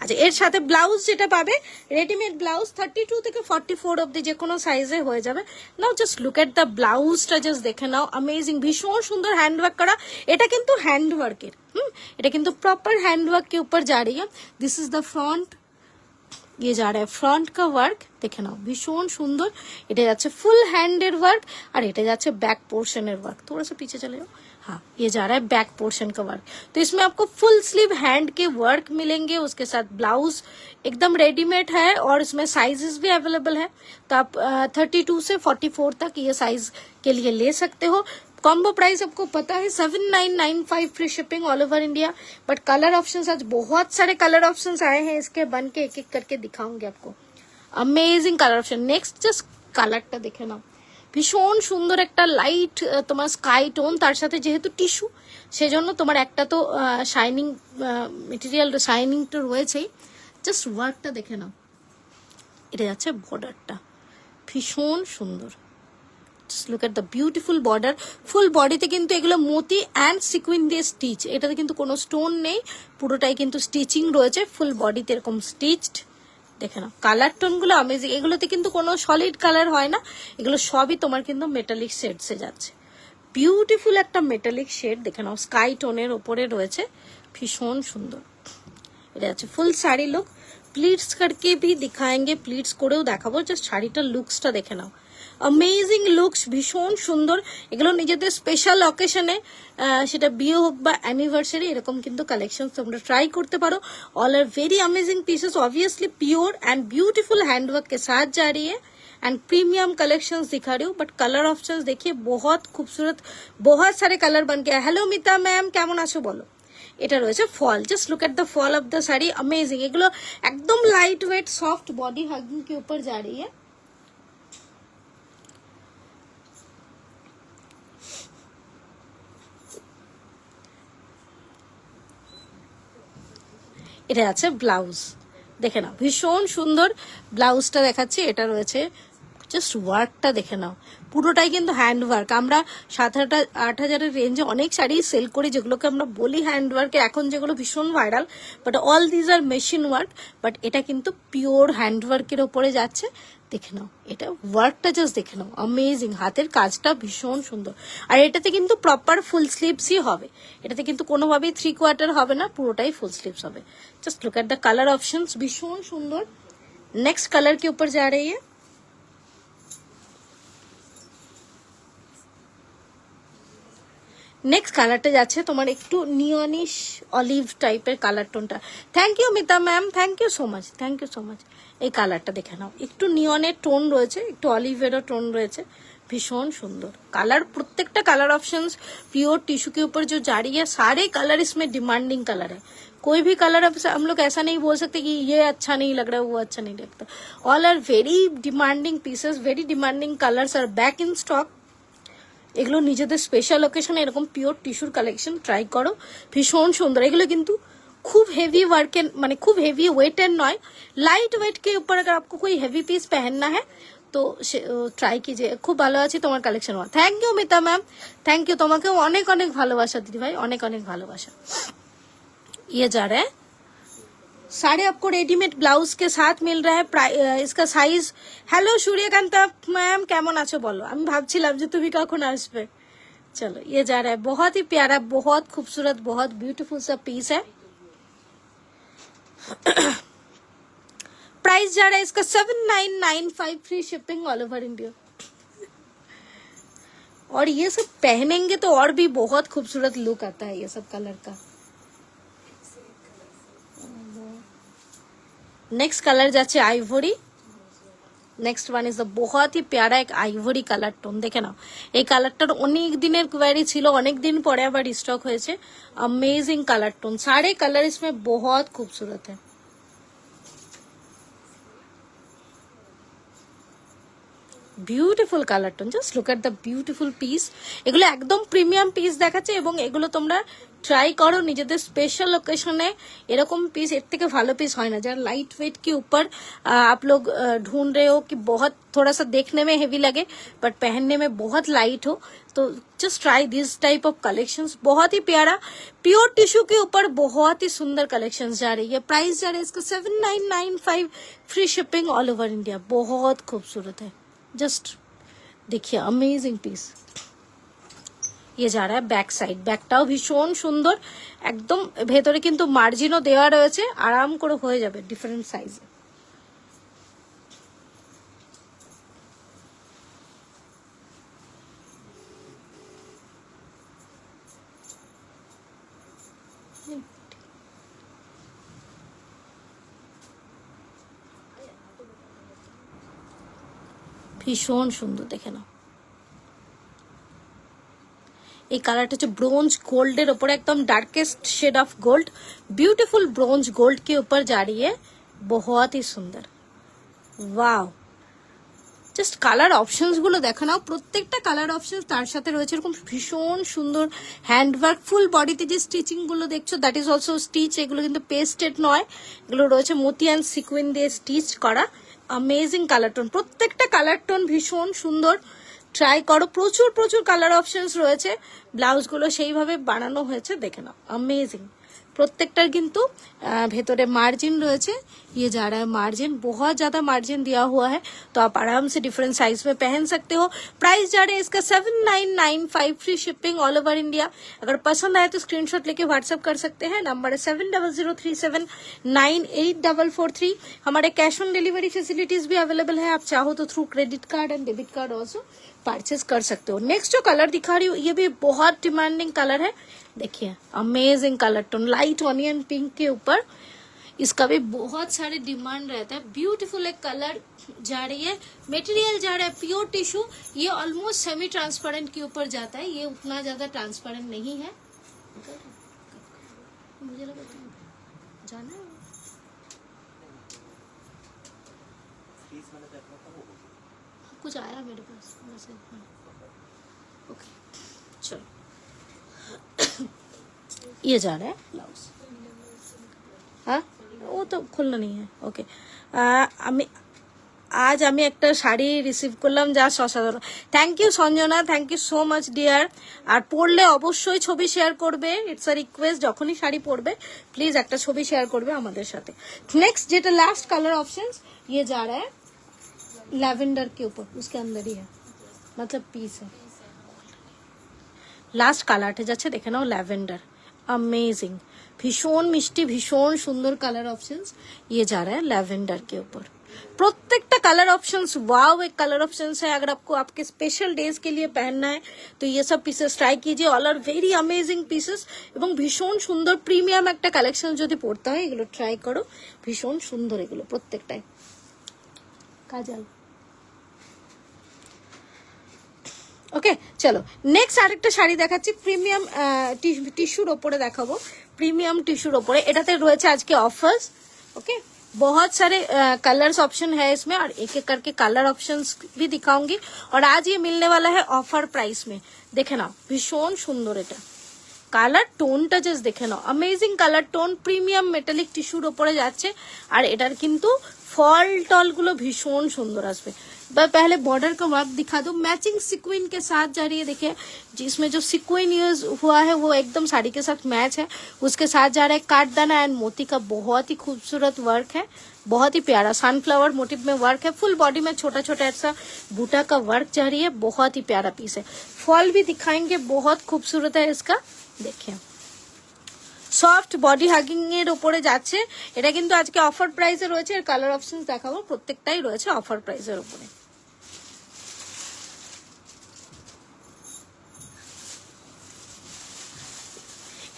আচ্ছা এর সাথে ব্লাউজ যেটা পাবে, রেডিমেড ব্লাউজ 32 থেকে 44 অব্দি যে কোনো সাইজে হয়ে যাবে। নাও জাস্ট লুক এট দ্য ব্লাউজটা, জাস্ট দেখে নাও, অ্যামেজিং, ভীষণ সুন্দর হ্যান্ডওয়ার্ক করা। এটা কিন্তু হ্যান্ডওয়ার্কের, এটা কিন্তু प्रॉपर हैंडवर्क के ऊपर जा रही है। दिस इज द फ्रंट, ये जा रहा है फ्रंट का वर्क, দেখে নাও ভীষণ সুন্দর। এটা যাচ্ছে ফুল হ্যান্ডের ওয়ার্ক, আর এটা যাচ্ছে बैक पोर्शनের ওয়ার্ক। थोड़ा सा पीछे चले जाओ, हाँ ये जा रहा है बैक पोर्शन का वर्क। तो इसमें आपको फुल स्लीव हैंड के वर्क मिलेंगे, उसके साथ ब्लाउज एकदम रेडीमेड है, और इसमें साइजेस भी अवेलेबल है। तो आप 32 से 44 तक ये साइज के लिए ले सकते हो। कॉम्बो प्राइस आपको पता है 7995 free shipping all over India. But colour options आज बहुत सारे कलर ऑप्शंस आए हैं, इसके बन के एक एक करके दिखाऊंगी आपको। Amazing colour option. Next just কালারটা দেখে নাও, ভীষণ সুন্দর একটা লাইট তোমার স্কাই টোন, তার সাথে যেহেতু টিস্যু সেজন্য তোমার একটা তো শাইনিং মেটেরিয়াল, শাইনিং তো রয়েছেই। জাস্ট ওয়ার্কটা দেখে নাও, এটা যাচ্ছে বর্ডারটা ভীষণ সুন্দর। Just look at the beautiful border, ফুল বডিতে কিন্তু এগুলো মতি অ্যান্ড সিকুইন দিয়ে স্টিচ, এটাতে কিন্তু কোনো স্টোন নেই, পুরোটাই কিন্তু স্টিচিং রয়েছে, ফুল বডিতে এরকম স্টিচড। দেখে নাও কালার টোনগুলো অ্যামেজিং, এগুলোতে কিন্তু কোনো সলিড কালার হয় না, এগুলো সবই তোমার কিন্তু মেটালিক শেডসে যাচ্ছে। বিউটিফুল একটা মেটালিক শেড দেখে নাও, স্কাই টোনের ওপরে রয়েছে, ভীষণ সুন্দর। এটা আছে ফুল শাড়ি লুক। প্লিটস করকে भी दिखाएंगे, প্লিটস করেও দেখাবো, জাস্ট শাড়িটার লুকসটা দেখে নাও, অ্যামেজিং লুকস, ভীষণ সুন্দর। এগুলো নিজেদের স্পেশাল অকেশনে, সেটা বিয়ে হোক বা অ্যানিভার্সারি, এরকম কিন্তু কালেকশন তোমরা ট্রাই করতে পারো। All are very amazing pieces, obviously pure and beautiful handwork के साथ जा रही है एंड प्रीमियम कलेक्शंस दिखा रही हूँ। बट कलर ऑप्शंस देखिए बहुत खूबसूरत, बहुत सारे कलर बन के। हेलो मिता मैम, কেমন আছো বলো। এটা রয়েছে fall, just look at the fall of the sari, amazing. এগুলো একদম light weight soft body hugging के ऊपर जा रही है। এটা আছে ব্লাউজ, দেখে নাও ভীষণ সুন্দর ব্লাউজটা দেখাচ্ছি। এটা রয়েছে, জাস্ট ওয়ার্কটা দেখে নাও, পুরোটাই কিন্তু হ্যান্ড ওয়ার্ক। আমরা 7,000-8,000-এর রেঞ্জে অনেক শাড়ি সেল করি যেগুলোকে আমরা বলি হ্যান্ড ওয়ার্কে, এখন যেগুলো ভীষণ viral, but all these are machine work, but এটা কিন্তু পিওর হ্যান্ড ওয়ার্কের ওপরে যাচ্ছে। দেখে নাও এটা ওয়ার্কটা, জাস্ট দেখে নাও, অ্যামেজিং। হাতের কাজটা ভীষণ সুন্দর, আর এটাতে কিন্তু প্রপার ফুল স্লিভসই হবে, এটাতে কিন্তু কোনোভাবেই 3/4 হবে না, পুরোটাই ফুল স্লিভস হবে। Just look at the colour options, ভীষণ সুন্দর। नेक्स्ट कलर के ऊपर जा रही है, নেক্সট কালারটা যাচ্ছে তোমার একটু নিয়নিশ অলিভ টাইপের কালার টোনটা। Thank you Mita ma'am, thank you so much, thank you so much. এই কালারটা দেখে নাও, একটু নিয়নের টোন রয়েছে, একটু অলিভেরও টোন রয়েছে, भीषण सुंदर कलर। प्रत्येकटा कलर ऑप्शंस प्योर टिश्यू के ऊपर जो जा रही है, सारे कलर इसमें डिमांडिंग कलर है। कोई भी कलर हम लोग ऐसा नहीं बोल सकते कि ये अच्छा नहीं लग रहा है, वो अच्छा नहीं लगता। All are very demanding pieces, very demanding colours are back in stock. এগুলো নিজেদের স্পেশাল ওকেশনে এরকম পিওর টিস্যুর কালেকশন ট্রাই করো, ভীষণ সুন্দর। এগুলো কিন্তু खूब हेवी वर्क माने खूब हेवी वेट एंड नॉय, लाइट वेट के ऊपर अगर आपको कोई हेवी पीस पहनना है तो ट्राई कीजिए। खूब ভালো আছে তোমার কালেকশন। थैंक यू मिता मैम, थैंक यू, তোমাকে অনেক অনেক ভালোবাসা দিদি ভাই, অনেক অনেক ভালোবাসা। ये जा रहा है साड़े आपको रेडीमेड ब्लाउज के साथ मिल रहा है, इसका साइज। हेलो सूर्यकांता मैम, কেমন আছো বলো। আমি ভাবছিলাম যে তুমি কখন আসবে। चलो ये जा रहा है, बहुत ही प्यारा, बहुत खूबसूरत, बहुत ब्यूटीफुल सा पीस है। प्राइस जा रहा है इसका 7995, free shipping all over India. और ये सब पहनेंगे तो और भी बहुत खूबसूरत लुक आता है ये सब कलर का। नेक्स्ट कलर जाচ্ছে ivory. Next one is the बहुत ही प्यारा एक आइवरी कलर टोन। देखे ना এই কালারটার অনেক দিনের কোয়ারি ছিল, অনেক দিন পরে আবার স্টক হয়েছে। अमेजिंग कलर टोन, सारे कलर इसमें बहुत खूबसूरत है। Beautiful colour tone, just look at the beautiful piece. এগুলো একদম প্রিমিয়াম পিস দেখাচ্ছে এবং এগুলো তোমরা ट्राई करो নিজেদের स्पेशल ओकेशने। এরকম পিস এর থেকে ভালো পিস হয় না। যারা लाइट वेट के ऊपर आप लोग ढूंढ रहे हो कि बहुत थोड़ा सा देखने में हेवी लगे बट पहनने में बहुत लाइट हो, तो just try this type of collections. बहुत ही प्यारा प्योर टिश्यू के ऊपर बहुत ही सुंदर कलेक्शंस जा रही है। प्राइस जा रहा है इसका 7995, free shipping all over India. बहुत खूबसूरत है, जस्ट देखिए अमेजिंग पीस। ये जा रहा है बैक साइड, ব্যাকটাও ভীষণ সুন্দর, একদম ভেতরে কিন্তু মার্জিনও দেওয়া রয়েছে, আরাম করে হয়ে যাবে ডিফারেন্ট সাইজে। ভীষণ সুন্দর, দেখে নাও এই কালারটা হচ্ছে ब्रोंज गोल्डের উপরে एकदम darkest shade of gold beautiful bronze gold के ऊपर जा रही है बहुत ही सुंदर वाओ জাস্ট কালার অপশনস গুলো দেখো নাও প্রত্যেকটা কালার অপশনস তার সাথে রয়েছে এরকম ভীষণ সুন্দর হ্যান্ডওয়ার্ক ফুল বডিতে যে স্টিচিং গুলো দেখছো দ্যাট ইজ অলসো স্টিচ এগুলো কিন্তু পেস্টেড নয় এগুলো রয়েছে মোতি অ্যান্ড সিকুইন দিয়ে স্টিচ করা अमेजिंग কালার টোন প্রত্যেকটা কালার টোন ভীষণ সুন্দর ট্রাই করো প্রচুর প্রচুর কালার অপশনস রয়েছে ব্লাউজ গুলো সেইভাবে বানানো হয়েছে দেখে নাও अमेजिंग प्रत्येकटार किंतु भेतरे मार्जिन रयेछे ये जा रहा है मार्जिन बहुत ज्यादा मार्जिन दिया हुआ है तो आप आराम से डिफरेंट साइज में पहन सकते हो प्राइस जा रहा है इसका 7995 free shipping all over India अगर पसंद आए तो स्क्रीनशॉट लेके व्हाट्सएप कर सकते हैं नंबर है 7003798443 हमारे कैश ऑन डिलीवरी फैसिलिटीज भी अवेलेबल है आप चाहो तो through credit card and debit card also purchase कर सकते हो नेक्स्ट जो कलर दिखा रही हूँ ये भी बहुत डिमांडिंग कलर है देखिए amazing colour tone light onion pink के ऊपर इसका भी बहुत सारे डिमांड रहता है ब्यूटीफुल एक कलर जा रही है मटेरियल जा रहा है प्योर टिश्यू ये ऑलमोस्ट सेमी ट्रांसपेरेंट के ऊपर जाता है ये उतना ज्यादा ट्रांसपेरेंट नहीं है मुझे लगा जाना है कुछ आया मेरे पास मैसेज ओके चलो ये जा रहा है ब्लाउज हाँ वो तो खुलना नहीं है ओके आज আমি একটা শাড়ি রিসিভ করলাম যা অসাধারণ thank you Sanjana thank you so much dear আর পড়লে অবশ্যই ছবি শেয়ার করবে ইটস আ রিকোয়েস্ট যখনই শাড়ি পরবে প্লিজ একটা ছবি শেয়ার করবে আমাদের সাথে नेक्स्ट যেটা लास्ट कलर ऑप्शंस ये जा रहा है लैवेंडर के ऊपर उसके अंदर ही है मतलब पीस है लास्ट কালারটা যাচ্ছে দেখে নাও लैवेंडर अमेजिंग भीषण मिष्टी भीषण सुंदर कलर ऑप्शंस ये जा रहा है लैवेंडर के ऊपर प्रत्येकटा कलर ऑप्शंस वाव एक कलर ऑप्शंस है अगर आपको आपके स्पेशल डेज के लिए पहनना है तो ये सब पीसेस ट्राई कीजिए all are very amazing pieces এবং ভীষণ সুন্দর প্রিমিয়াম একটা কালেকশন যদি পড়তে হয় এগুলো ট্রাই করো ভীষণ সুন্দর এগুলো প্রত্যেকটাই কাজল ওকে চলো নেক্সট আরেকটা শাড়ি দেখাচ্ছি প্রিমিয়াম টিস্যুর উপরে দেখাবো প্রিমিয়াম টিস্যুর উপরে এটাতে রয়েছে আজকে অফার্স ओके बहुत सारे कलर्स ऑप्शन है इसमें और एक एक करके कलर ऑप्शंस भी दिखाऊंगी और आज ये मिलने वाला है ऑफर प्राइस में देखे ना भीषण सुंदर এটা কালার টোনটা জাস্ট দেখে নাও amazing colour tone premium metallic টিস্যুর উপরে যাচ্ছে আর এটার কিন্তু ফল টল গুলো ভীষণ সুন্দর আসবে पहले बॉर्डर का वर्क दिखा दो मैचिंग सिक्विन के साथ जा रही है देखिए जिसमें जो सिक्विन यूज हुआ है वो एकदम साड़ी के साथ मैच है उसके साथ जा रहा है काटदाना एंड मोती का बहुत ही खूबसूरत वर्क है बहुत ही प्यारा सनफ्लावर मोटिव में वर्क है फुल बॉडी में छोटा छोटा ऐसा बूटा का वर्क जा रही है बहुत ही प्यारा पीस है फॉल भी दिखाएंगे बहुत खूबसूरत है इसका देखिए সফট বডি হাগিং এর উপরে যাচ্ছে এটা কিন্তু আজকে অফার প্রাইসে রয়েছে এর কালার অপশনস দেখাবো প্রত্যেকটাই রয়েছে অফার প্রাইসের উপরে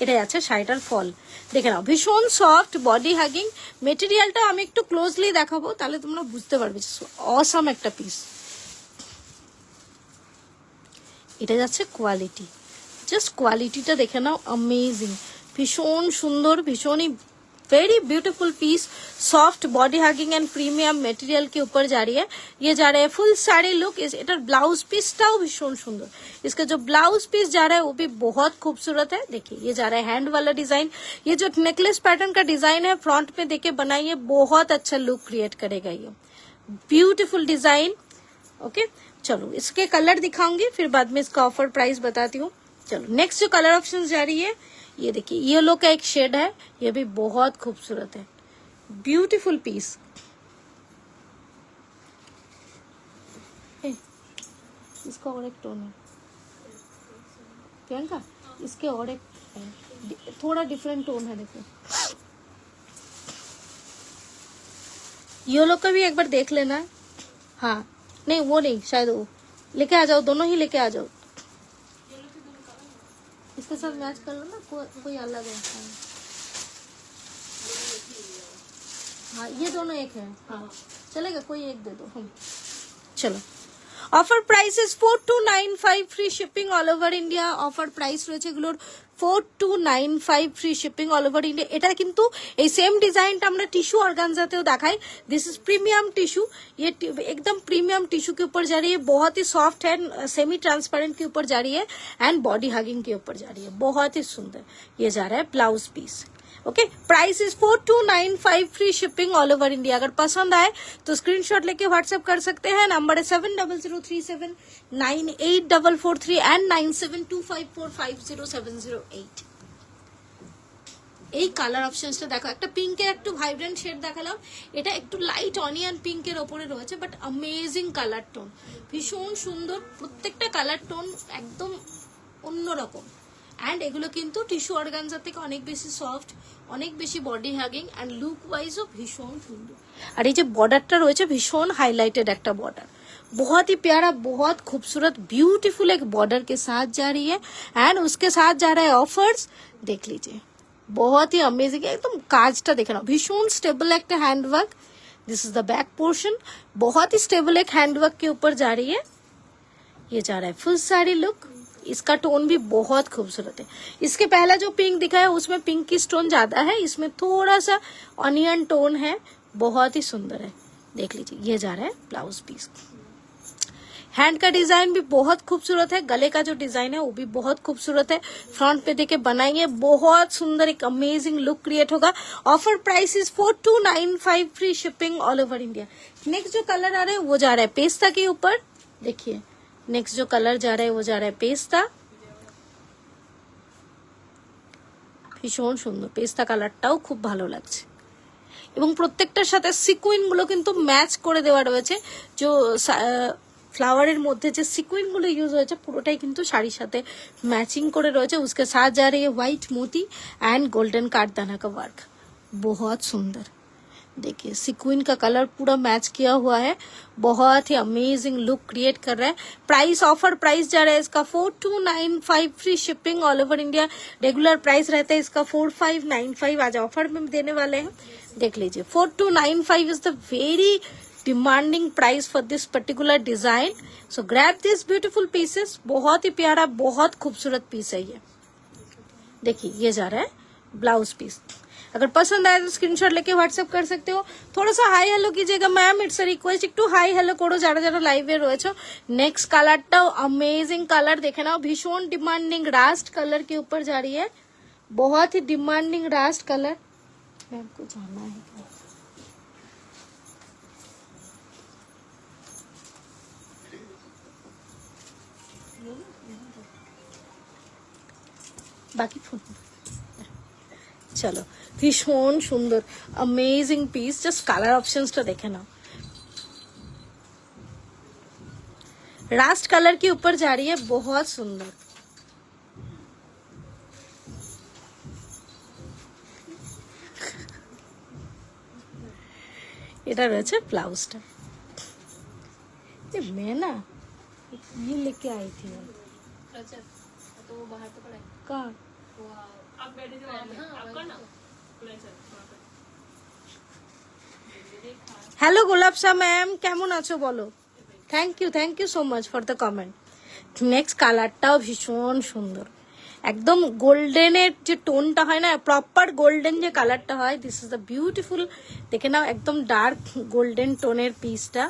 এটা যাচ্ছে শাড়িটার ফল দেখে নাও ভীষণ সফট বডি হাগিং মেটেরিয়ালটা আমি একটু ক্লোজলি দেখাবো তাহলে তোমরা বুঝতে পারবে অসাম একটা পিস এটা যাচ্ছে কোয়ালিটি জাস্ট কোয়ালিটিটা দেখে নাও अमेजिंग भीषण सुंदर भीषण ही very beautiful piece soft body hugging and premium material के ऊपर जा रही है ये जा रहा है फुल साड़ी लुक इधर ब्लाउज पीसटाও भीषण सुंदर इसका जो ब्लाउज पीस जा रहा है वो भी बहुत खूबसूरत है देखिए ये जा रहा है हैंड वाला डिजाइन ये जो नेकलेस पैटर्न का डिजाइन है फ्रंट में देके बनाइए बहुत अच्छा लुक क्रिएट करेगा ये ब्यूटीफुल डिजाइन ओके चलो इसके कलर दिखाऊंगी फिर बाद में इसका ऑफर प्राइस बताती हूँ चलो नेक्स्ट जो कलर ऑप्शन जा रही है ये देखिए येलो का एक शेड है ये भी बहुत खूबसूरत है ब्यूटीफुल पीस इसका और एक टोन है प्रियंका इसके और एक थोड़ा डिफरेंट टोन है देखो येलो का भी एक बार देख लेना हाँ नहीं वो नहीं शायद वो लेके आ जाओ दोनों ही लेके आ जाओ इसके साथ मैच कर लो ना कोई अलग है हाँ ये दोनों एक है हाँ चलेगा कोई एक दे दो चलो offer price is 4295 free shipping all over India. Offer price রয়েছে এগুলোর 4295 free shipping all over India. এটা কিন্তু এই সেম डिजाइनটা আমরা टिश्यू ऑर्गेन्जाতেও দেখাই। दिस इज प्रीमियम टिश्यू, ये एकदम प्रीमियम टिश्यू के ऊपर जा रही है, बहुत ही सॉफ्ट है, सेमी ट्रांसपेरेंट के ऊपर जा रही है एंड बॉडी हगिंग के ऊपर जा रही है, बहुत ही सुंदर। ये जा रहा है blouse piece. Okay, price is 4295 free shipping all over India. अगर पसंद आए तो स्क्रीनशॉट लेके व्हाट्सएप कर सकते हैं। नंबर है 7003798443 एंड 9725450708। এই কালার অপশনসটা দেখো, একটা পিঙ্কের একটু ভাইব্রেন্ট শেড দেখালাম, এটা একটু লাইট অনিয়ন পিঙ্কের ওপরে রয়েছে, বাট অ্যামেজিং কালার টোন, ভীষণ সুন্দর, প্রত্যেকটা কালার টোন একদম অন্যরকম। অ্যান্ড এগুলো কিন্তু টিস্যু অর্গানজা থেকে অনেক বেশি সফট, অনেক বেশি বডি হাগিং অ্যান্ড লুক ওয়াইজও ভীষণ সুন্দর। আর এই যে বর্ডারটা রয়েছে ভীষণ হাইলাইটেড একটা বর্ডার, बहुत ही प्यारा, बहुत खूबसूरत, ब्यूटीफुल एक बॉर्डर के साथ जा रही है एंड उसके साथ जा रहा है ऑफर्स। देख लीजिए, बहुत ही अमेजिंग, एकदम काजटा देखे ना, भीषण स्टेबल एक handwork. This is the back portion, बहुत ही स्टेबल एक हैंडवर्क के ऊपर जा रही है। ये जा रहा है फुल साड़ी लुक, इसका टोन भी बहुत खूबसूरत है। इसके पहला जो पिंक दिखा है उसमें पिंक की टोन ज्यादा है, इसमें थोड़ा सा ऑनियन टोन है, बहुत ही सुंदर है। देख लीजिए, ये जा रहा है ब्लाउज पीस। हैंड का डिजाइन भी बहुत खूबसूरत है, गले का जो डिजाइन है वो भी बहुत खूबसूरत है। फ्रंट पे देके बनाएंगे, बहुत सुंदर एक अमेजिंग लुक क्रिएट होगा। Offer price is 4295 free shipping all over India. Next जो कलर आ रहा है वो जा रहा है पेस्ता के ऊपर। देखिए, नेक्स्ट जो कलर जा रहा है वो जा रहा है पेस्ता, ভীষণ সুন্দর, পেস্তা কালারটাও খুব ভালো লাগছে এবং প্রত্যেকটার সাথে সিকুইন গুলো কিন্তু ম্যাচ করে দেওয়া রয়েছে। যে ফ্লাওয়ারের মধ্যে যে সিকুইন গুলো ইউজ হয়েছে পুরোটাই কিন্তু শাড়ির সাথে मैचिंग করে রয়েছে। उसके साथ जा रही है व्हाइट मोती एंड गोल्डन कारदाना का वर्क, बहुत सुंदर। देखिए, सिक्विन का कलर पूरा मैच किया हुआ है, बहुत ही अमेजिंग लुक क्रिएट कर रहा है। प्राइस, ऑफर प्राइस जा रहा है इसका 4295 free shipping all over India. Regular price रहता है इसका 4595, आज ऑफर में देने वाले हैं। देख लीजिए, 4295 is the very demanding price for this particular design. So grab this beautiful pieces, बहुत ही प्यारा, बहुत खूबसूरत पीस है ये। देखिए, ये जा रहा है ब्लाउज पीस। अगर पसंद आए तो स्क्रीनशॉट लेके व्हाट्सएप कर सकते हो। थोड़ा सा हाई हेलो कीजिएगा मैम, इट्स अ रिक्वेस्ट, একটু হাই হ্যালো করো যারা যারা লাইভে রয়েছে। नेक्स्ट কালারটাও अमेजिंग कलर देखे ना, भीषण डिमांडिंग रास्ट कलर के ऊपर जा रही है, बहुत ही डिमांडिंग रास्ट कलर। मैम को जाना है क्या? बाकी फोन चलो, भीषण सुंदर अमेजिंग पीस। जस्ट कलर ऑप्शंसটা দেখে নাও, रास्ट कलर के ऊपर जा रही है, बहुत सुंदर। এটা রয়েছে ব্লাউজটা। ये मैं ना ये लेके आई थी, तो वो बाहर तो पड़ा है कहाँ? आप बैठे थे आपका ना। হ্যালো গোলাপসা ম্যাম, কেমন আছো বলো? Thank you so much for the comment. Next কালারটাও ভীষণ সুন্দর, একদম গোল্ডেনের যে টোনটা হয় না, প্রপার গোল্ডেন যে কালারটা হয়, দিস ইজ দ্য বিউটিফুল। দেখে নাও, একদম ডার্ক গোল্ডেন টোনের পিসটা,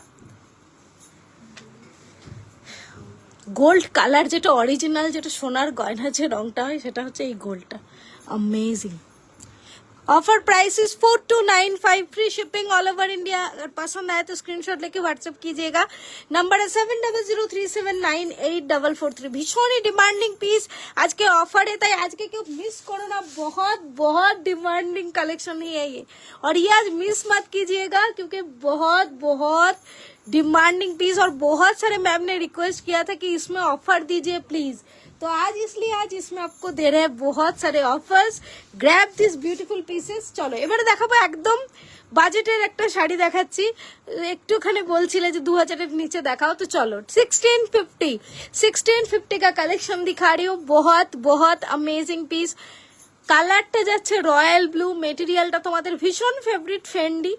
গোল্ড কালার যেটা অরিজিনাল, যেটা সোনার গয়নার যে রংটা হয় সেটা হচ্ছে এই গোল্ডটা, amazing. Offer price is 4295 free shipping all over India. अगर पसंद आए तो स्क्रीनशॉट लेके व्हाट्सएप कीजिएगा। नंबर है 7003798443। भीषण ही डिमांडिंग पीस आज के ऑफर है, ताई आज के क्यों मिस करो ना, बहुत बहुत डिमांडिंग कलेक्शन ही है ये, और ये आज मिस मत कीजिएगा क्योंकि बहुत बहुत डिमांडिंग पीस, और बहुत सारे मैम ने रिक्वेस्ट किया था कि इसमें ऑफर दीजिए प्लीज, तो आज इसलिए आज इसमें आपको दे रहे हैं बहुत सारे offers. Grab this beautiful pieces. चलो এবারে দেখাবো একদম বাজেটের একটা শাড়ি দেখাচ্ছি, একটুখানি বলছিলে যে 2000 এর নিচে দেখাও, তো চলো 1650 का कलेक्शन दिखा रही हूँ। बहुत बहुत अमेजिंग पीस, কালারটা যাচ্ছে রয়্যাল ব্লু, মেটেরিয়ালটা তোমাদের ভীষণ फेवरेट फेंडी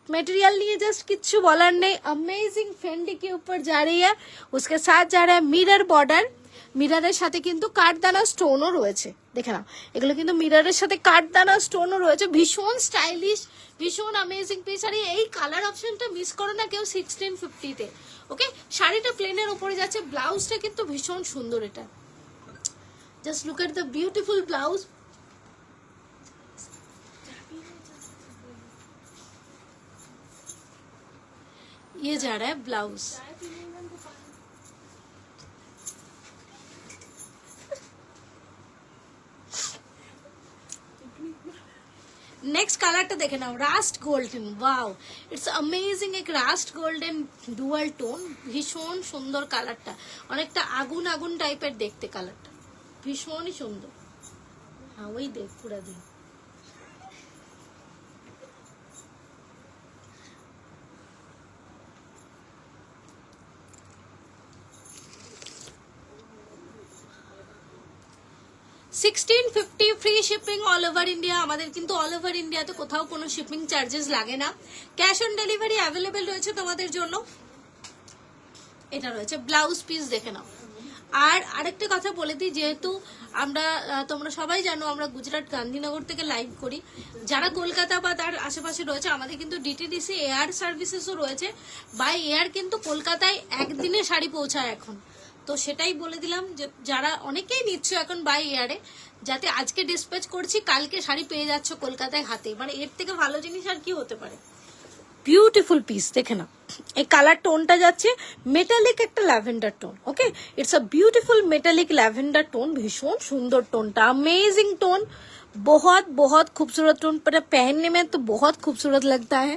मटेरियल लिए जस्ट किच्छु बोलर नहीं, अमेजिंग फेंडी के ऊपर जा रही है। उसके साथ जा रहा है मिरर बॉर्डर, মিররের সাথে কিন্তু কাঠদানা স্টোনও রয়েছে, দেখে নাও এগুলো কিন্তু মিররের সাথে কাঠদানা স্টোনও রয়েছে, ভীষণ স্টাইলিশ, ভীষণ অ্যামেজিং পিস। আর এই কালার অপশনটা মিস করো না কেউ 1650 তে। ওকে, শাড়িটা প্লেনের উপরে যাচ্ছে, ব্লাউজটা কিন্তু ভীষণ সুন্দর। এটা just look at the beautiful blouse. ये जा रहा है ब्लाउज। नेक्स्ट कलरটা দেখে নাও, rust golden. Wow, it's amazing. এক রাস্ট গোল্ডেন ডুয়াল টোন, ভীষণ সুন্দর কালারটা, অনেকটা আগুন আগুন টাইপের দেখতে কালারটা, ভীষণই সুন্দর। হ্যাঁ ওই দেখ পুরা দেখ। $1650 free shipping all over India. আমাদের কিন্তু অল ওভার ইন্ডিয়াতে কোথাও কোনো শিপিং চার্জেস লাগে না, ক্যাশ অন ডেলিভারি অ্যাভেলেবেল রয়েছে তোমাদের জন্য। এটা রয়েছে ব্লাউজ পিস, দেখে নাও। আর আরেকটা কথা বলে দিই, যেহেতু আমরা তোমরা সবাই জানো আমরা গুজরাট গান্ধীনগর থেকে লাইভ করি, যারা কলকাতা বা তার আশেপাশে রয়েছে আমাদের কিন্তু ডিটিডিসি এয়ার সার্ভিসেসও রয়েছে। বাই এয়ার কিন্তু কলকাতায় একদিনে শাড়ি পৌঁছায় এখন, তো সেটাই বলে দিলাম যে যারা অনেকেই নিচ্ছ এখন বাই এয়ারে, যাতে আজকে ডিসপ্যাচ করছি কালকে শাড়ি পেয়ে যাচ্ছ কলকাতায় হাতে, মানে এর থেকে ভালো জিনিস আর কি হতে পারে। বিউটিফুল পিস, দেখে না এই কালার টোনটা যাচ্ছে মেটালিক একটা lavender tone. Okay, it's a beautiful metallic lavender tone, भीषण सुंदर टोनটা, अमेजिंग टोन, बहुत बहुत खूबसूरत टोन, पर पहनने में तो बहुत खूबसूरत लगता है।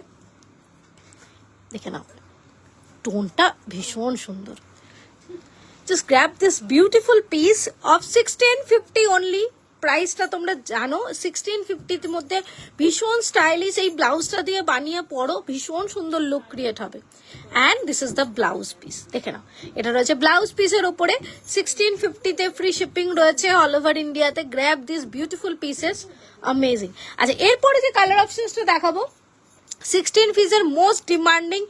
देखे ना टोनটা ভীষণ সুন্দর। Just grab this beautiful piece of 1650 only। প্রাইসটা তোমরা জানো 1650 এর মধ্যে ভীষণ স্টাইলিশ, এই ব্লাউজটা দিয়ে বানিয়ে পরো, ভীষণ সুন্দর লুক ক্রিয়েট হবে। And this is the blouse piece, দেখে নাও এটা রয়েছে ব্লাউজ পিসের ওপরে 1650 তে ফ্রি শিপিং রয়েছে অল ওভার ইন্ডিয়াতে। Grab this beautiful pieces, amazing. আচ্ছা, এরপরে যে কালার অপশনসটা দেখাবো 16 পিসের মোস্ট ডিমান্ডিং,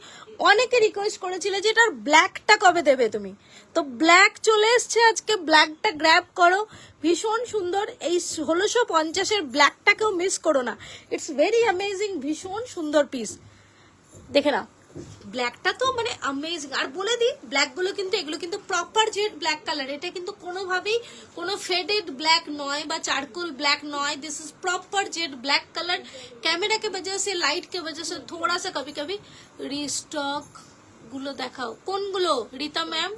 অনেকে রিকোয়েস্ট করেছিল যে এটার ব্ল্যাকটা কবে দেবে তুমি, তো ব্ল্যাক চলে এসছে আজকে, ব্ল্যাকটা গ্র্যাব করো, ভীষণ সুন্দর। এই 1650 এর ব্ল্যাকটাকেও মিস করো না, ইটস ভেরি অ্যামেজিং, ভীষণ সুন্দর পিস। দেখে না ব্ল্যাকটা তো মানে অ্যামেজিং। আর বলে দিই ব্ল্যাকগুলো কিন্তু এগুলো কিন্তু প্রপার জেড ব্ল্যাক কালার, এটা কিন্তু কোনোভাবেই কোনো ফেডেড ব্ল্যাক নয় বা চারकोल ब्लैक नॉय, this is proper Z black colour. Camera के वजह से लाइट के वजह से थोड़ा सा कभी कभी রিস্টক গুলো দেখাও। কোনগুলো রীতা ম্যাম,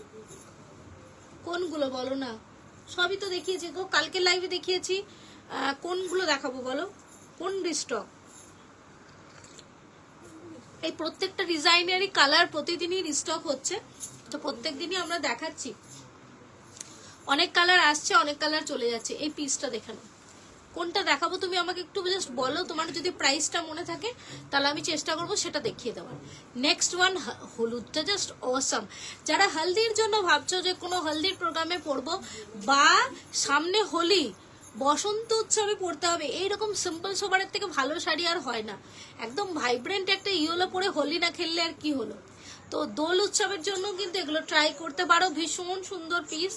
কোনগুলো বলো না, সবই তো দেখিয়েছি গো, কালকে লাইভে দেখিয়েছি, কোনগুলো দেখাবো বলো, কোন রিস্টক? এই প্রত্যেকটা ডিজাইনেরই কালার প্রতিদিনই রিস্টক হচ্ছে, তো প্রত্যেকদিনই আমরা দেখাচ্ছি। অনেক কালার আসছে, অনেক কালার চলে যাচ্ছে। এই পিসটা দেখানো, কোনটা দেখাবো তুমি আমাকে একটু জাস্ট বলো, তোমার যদি প্রাইসটা মনে থাকে তাহলে আমি চেষ্টা করবো সেটা দেখিয়ে দেওয়ার। নেক্সট ওয়ান হলুদটা জাস্ট অসাম। যারা হলদির জন্য ভাবছো যে কোনো হলদির প্রোগ্রামে পরবো বা সামনে হোলি বসন্ত উৎসবে পড়তে হবে, এইরকম সিম্পল সোবারের থেকে ভালো শাড়ি আর হয় না। একদম ভাইব্রেন্ট একটা ইয়েলো পরে হোলি না খেললে আর কি হলো। তো দোল উৎসবের জন্য কিন্তু এগুলো ট্রাই করতে পারো, ভীষণ সুন্দর পিস।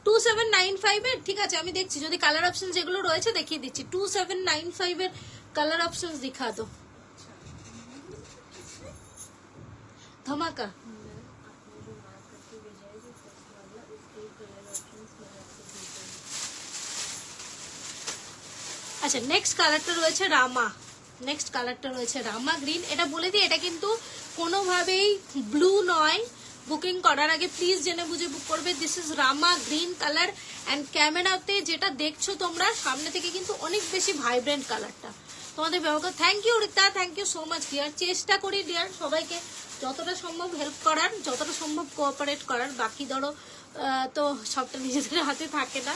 $2795 এর, ঠিক আছে আমি দেখছি যদি কালার অপশন যেগুলো রয়েছে দেখিয়ে দিচ্ছি। 2795 এর কালার অপশন দিখা দো। ধমাকা আচ্ছা, নেক্সট কালারটা রয়েছে রামা, নেক্সট কালারটা রয়েছে রামা গ্রিন। এটা বলে দিই এটা কিন্তু কোনোভাবেই ব্লু নয়, বুকিং করার আগে প্লিজ জেনে বুঝে বুক করবে। This is Rama green colour and ক্যামেরাতে যেটা দেখছো তোমরা সামনে থেকে কিন্তু অনেক বেশি ভাইব্রেন্ট কালারটা। তোমাদের ব্যবহার thank you Rita, thank you so much dear. চেষ্টা করি ডিয়ার সবাইকে যতটা সম্ভব হেল্প করার, যতটা সম্ভব কোঅপারেট করার, বাকি ধরো তো সবটা নিজেদের হাতে থাকে না।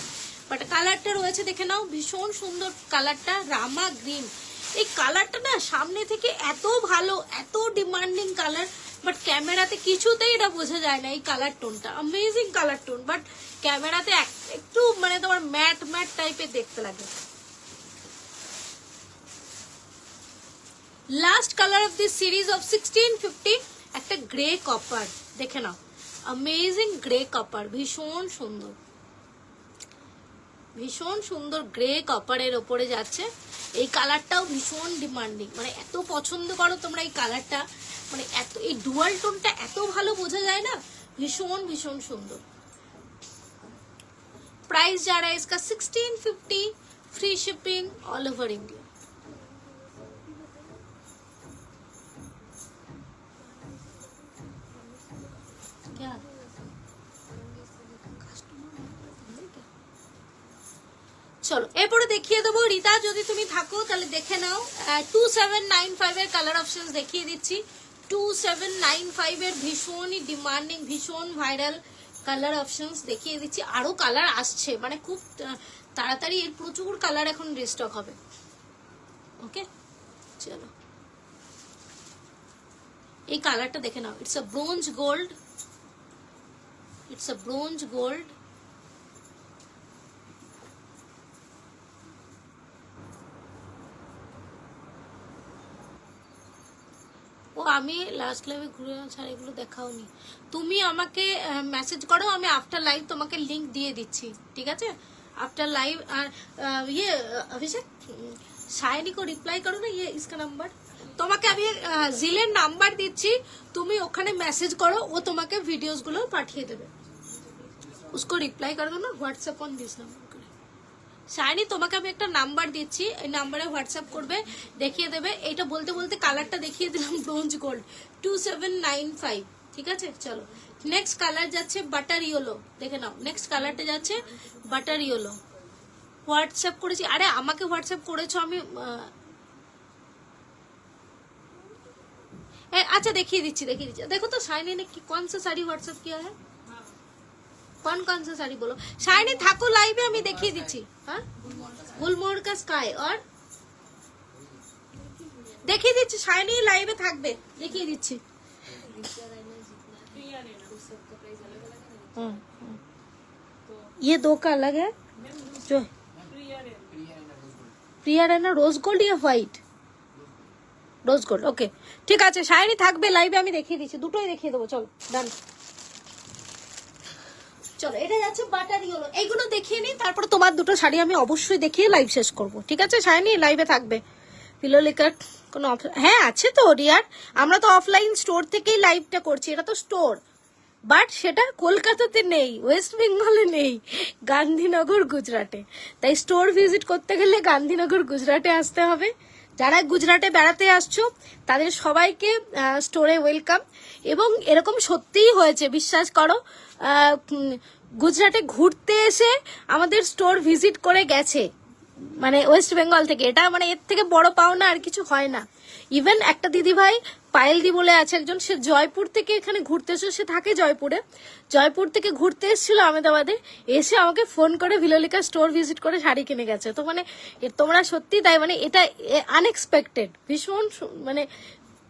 বাট কালারটা রয়েছে দেখে নাও, ভীষণ সুন্দর কালারটা রামা গ্রিন। এই কালারটা না সামনে থেকে এত ভালো, এত ডিমান্ডিং কালার, বাট ক্যামেরাতে কিছুতেই এটা বোঝা যায় না এই কালার টোনটা, অ্যামেজিং কালার টোন, বাট ক্যামেরাতে একটু মানে তোমার ম্যাট ম্যাট টাইপের দেখতে লাগে। Last colour of this series of 1650, একটা গ্রে কপার, দেখে নাও, অ্যামেজিং গ্রে কপার, ভীষণ সুন্দর, ভীষণ সুন্দর গ্রে কপারের ওপরে যাচ্ছে। এই কালারটাও ভীষণ ডিমান্ডিং, মানে এত পছন্দ করো তোমরা এই কালারটা, মানে এত এই ডুয়াল টোনটা এত ভালো বোঝা যায় না, ভীষণ ভীষণ সুন্দর। प्राइस जा रहा है इसका 1650, free shipping all over India. क्या চলো এরপরে দেখিয়ে দেবো রিতা, যদি তুমি থাকো তাহলে দেখে নাও। 2795 এর কালার অপশনস দেখিয়ে দিচ্ছি। 2795 এর ভীষণই ডিমান্ডিং, ভীষণ ভাইরাল কালার অপশনস দেখিয়ে দিচ্ছি। আরো কালার আসছে, মানে খুব তাড়াতাড়ি এর প্রচুর কালার এখন রিস্টক হবে। ওকে চলো এই কালারটা দেখে নাও, it's a bronze gold, it's a bronze gold. ও আমি লাস্ট লাইভে ঘুরে শাড়িগুলো দেখাওনি, তুমি আমাকে মেসেজ করো, আমি আফটার লাইভ তোমাকে লিংক দিয়ে দিচ্ছি, ঠিক আছে? After live. ये अभिषेक शायनी को रिप्लाई करो ना, ये इसका नंबर তোমাকে আমি জিলের নাম্বার দিচ্ছি, তুমি ওখানে মেসেজ করো, ও তোমাকে ভিডিওস গুলো পাঠিয়ে দেবে। उसको रिप्लाई कर दो ना व्हाट्सएप ऑन दिस नंबर করে। শাইনি তোমাকে আমি একটা নাম্বার দিচ্ছি, এই নাম্বারে হোয়াটসঅ্যাপ করবে, দেখিয়ে দেবে। এটা বলতে বলতে কালারটা দেখিয়ে দিলাম, ব্রোঞ্জ গোল্ড 2795, ঠিক আছে? চলো নেক্সট কালার যাচ্ছে বাটার ইয়েলো, দেখে নাও নেক্সট কালারটা যাচ্ছে বাটার ইয়েলো। হোয়াটসঅ্যাপ করেছি, আরে আমাকে হোয়াটসঅ্যাপ করেছো আমি, अच्छा देखिए दीजिए, देखिए दीजिए, देखो तो शाइनी ने कौन सा साड़ी व्हाट्सएप किया है, कौन कौन सा साड़ी बोलो। शाइनी थाको लाइव हमें देखिए दीजिए। हाँ गुलमोहर का स्काई और देखिए दीजिए, शाइनी लाइव में থাকবে, देखिए दीजिए। ये दो का अलग है, जो प्रिया रैना रोज गोल्ड या व्हाइट, রোজ গোল্ড। ওকে ঠিক আছে, শাইনি থাকবে লাইভে, আমি দেখিয়ে দিচ্ছি, দুটোই দেখিয়ে দেবো। চলো ডান, চলো এটা যাচ্ছে বাটার ইয়েলো। এইগুলো দেখিয়ে নিই, তারপর তোমার দুটো শাড়ি আমি অবশ্যই দেখিয়ে লাইভ শেষ করব, ঠিক আছে? শাইনি লাইভে থাকবে। পিলোলিকার কোনো হ্যাঁ আছে তো রিয়ার, আমরা তো অফলাইন স্টোর থেকেই লাইভটা করছি, এটা তো স্টোর, বাট সেটা কলকাতাতে নেই, ওয়েস্ট বেঙ্গলে নেই, গান্ধীনগর গুজরাটে। তাই স্টোর ভিজিট করতে গেলে গান্ধীনগর গুজরাটে আসতে হবে। যারা গুজরাটে বেড়াতে আসছো তাদের সবাইকে স্টোরে ওয়েলকাম। এবং এরকম সত্যিই হয়েছে, বিশ্বাস করো, গুজরাটে ঘুরতে এসে আমাদের স্টোর ভিজিট করে গেছে, মানে ওয়েস্ট বেঙ্গল থেকে। এটা মানে এর থেকে বড় পাওনা আর কিছু হয় না। ইভেন একটা দিদি ভাই পায়েলদি বলে আছে একজন, সে জয়পুর থেকে এখানে ঘুরতে এসে, সে থাকে জয়পুরে, জয়পুর থেকে ঘুরতে এসেছিল আহমেদাবাদে, এসে আমাকে ফোন করে ভিলোলিকা স্টোর ভিজিট করে শাড়ি কিনে গেছে। তো মানে তোমরা সত্যি তাই, মানে এটা আনএক্সপেক্টেড, ভীষণ মানে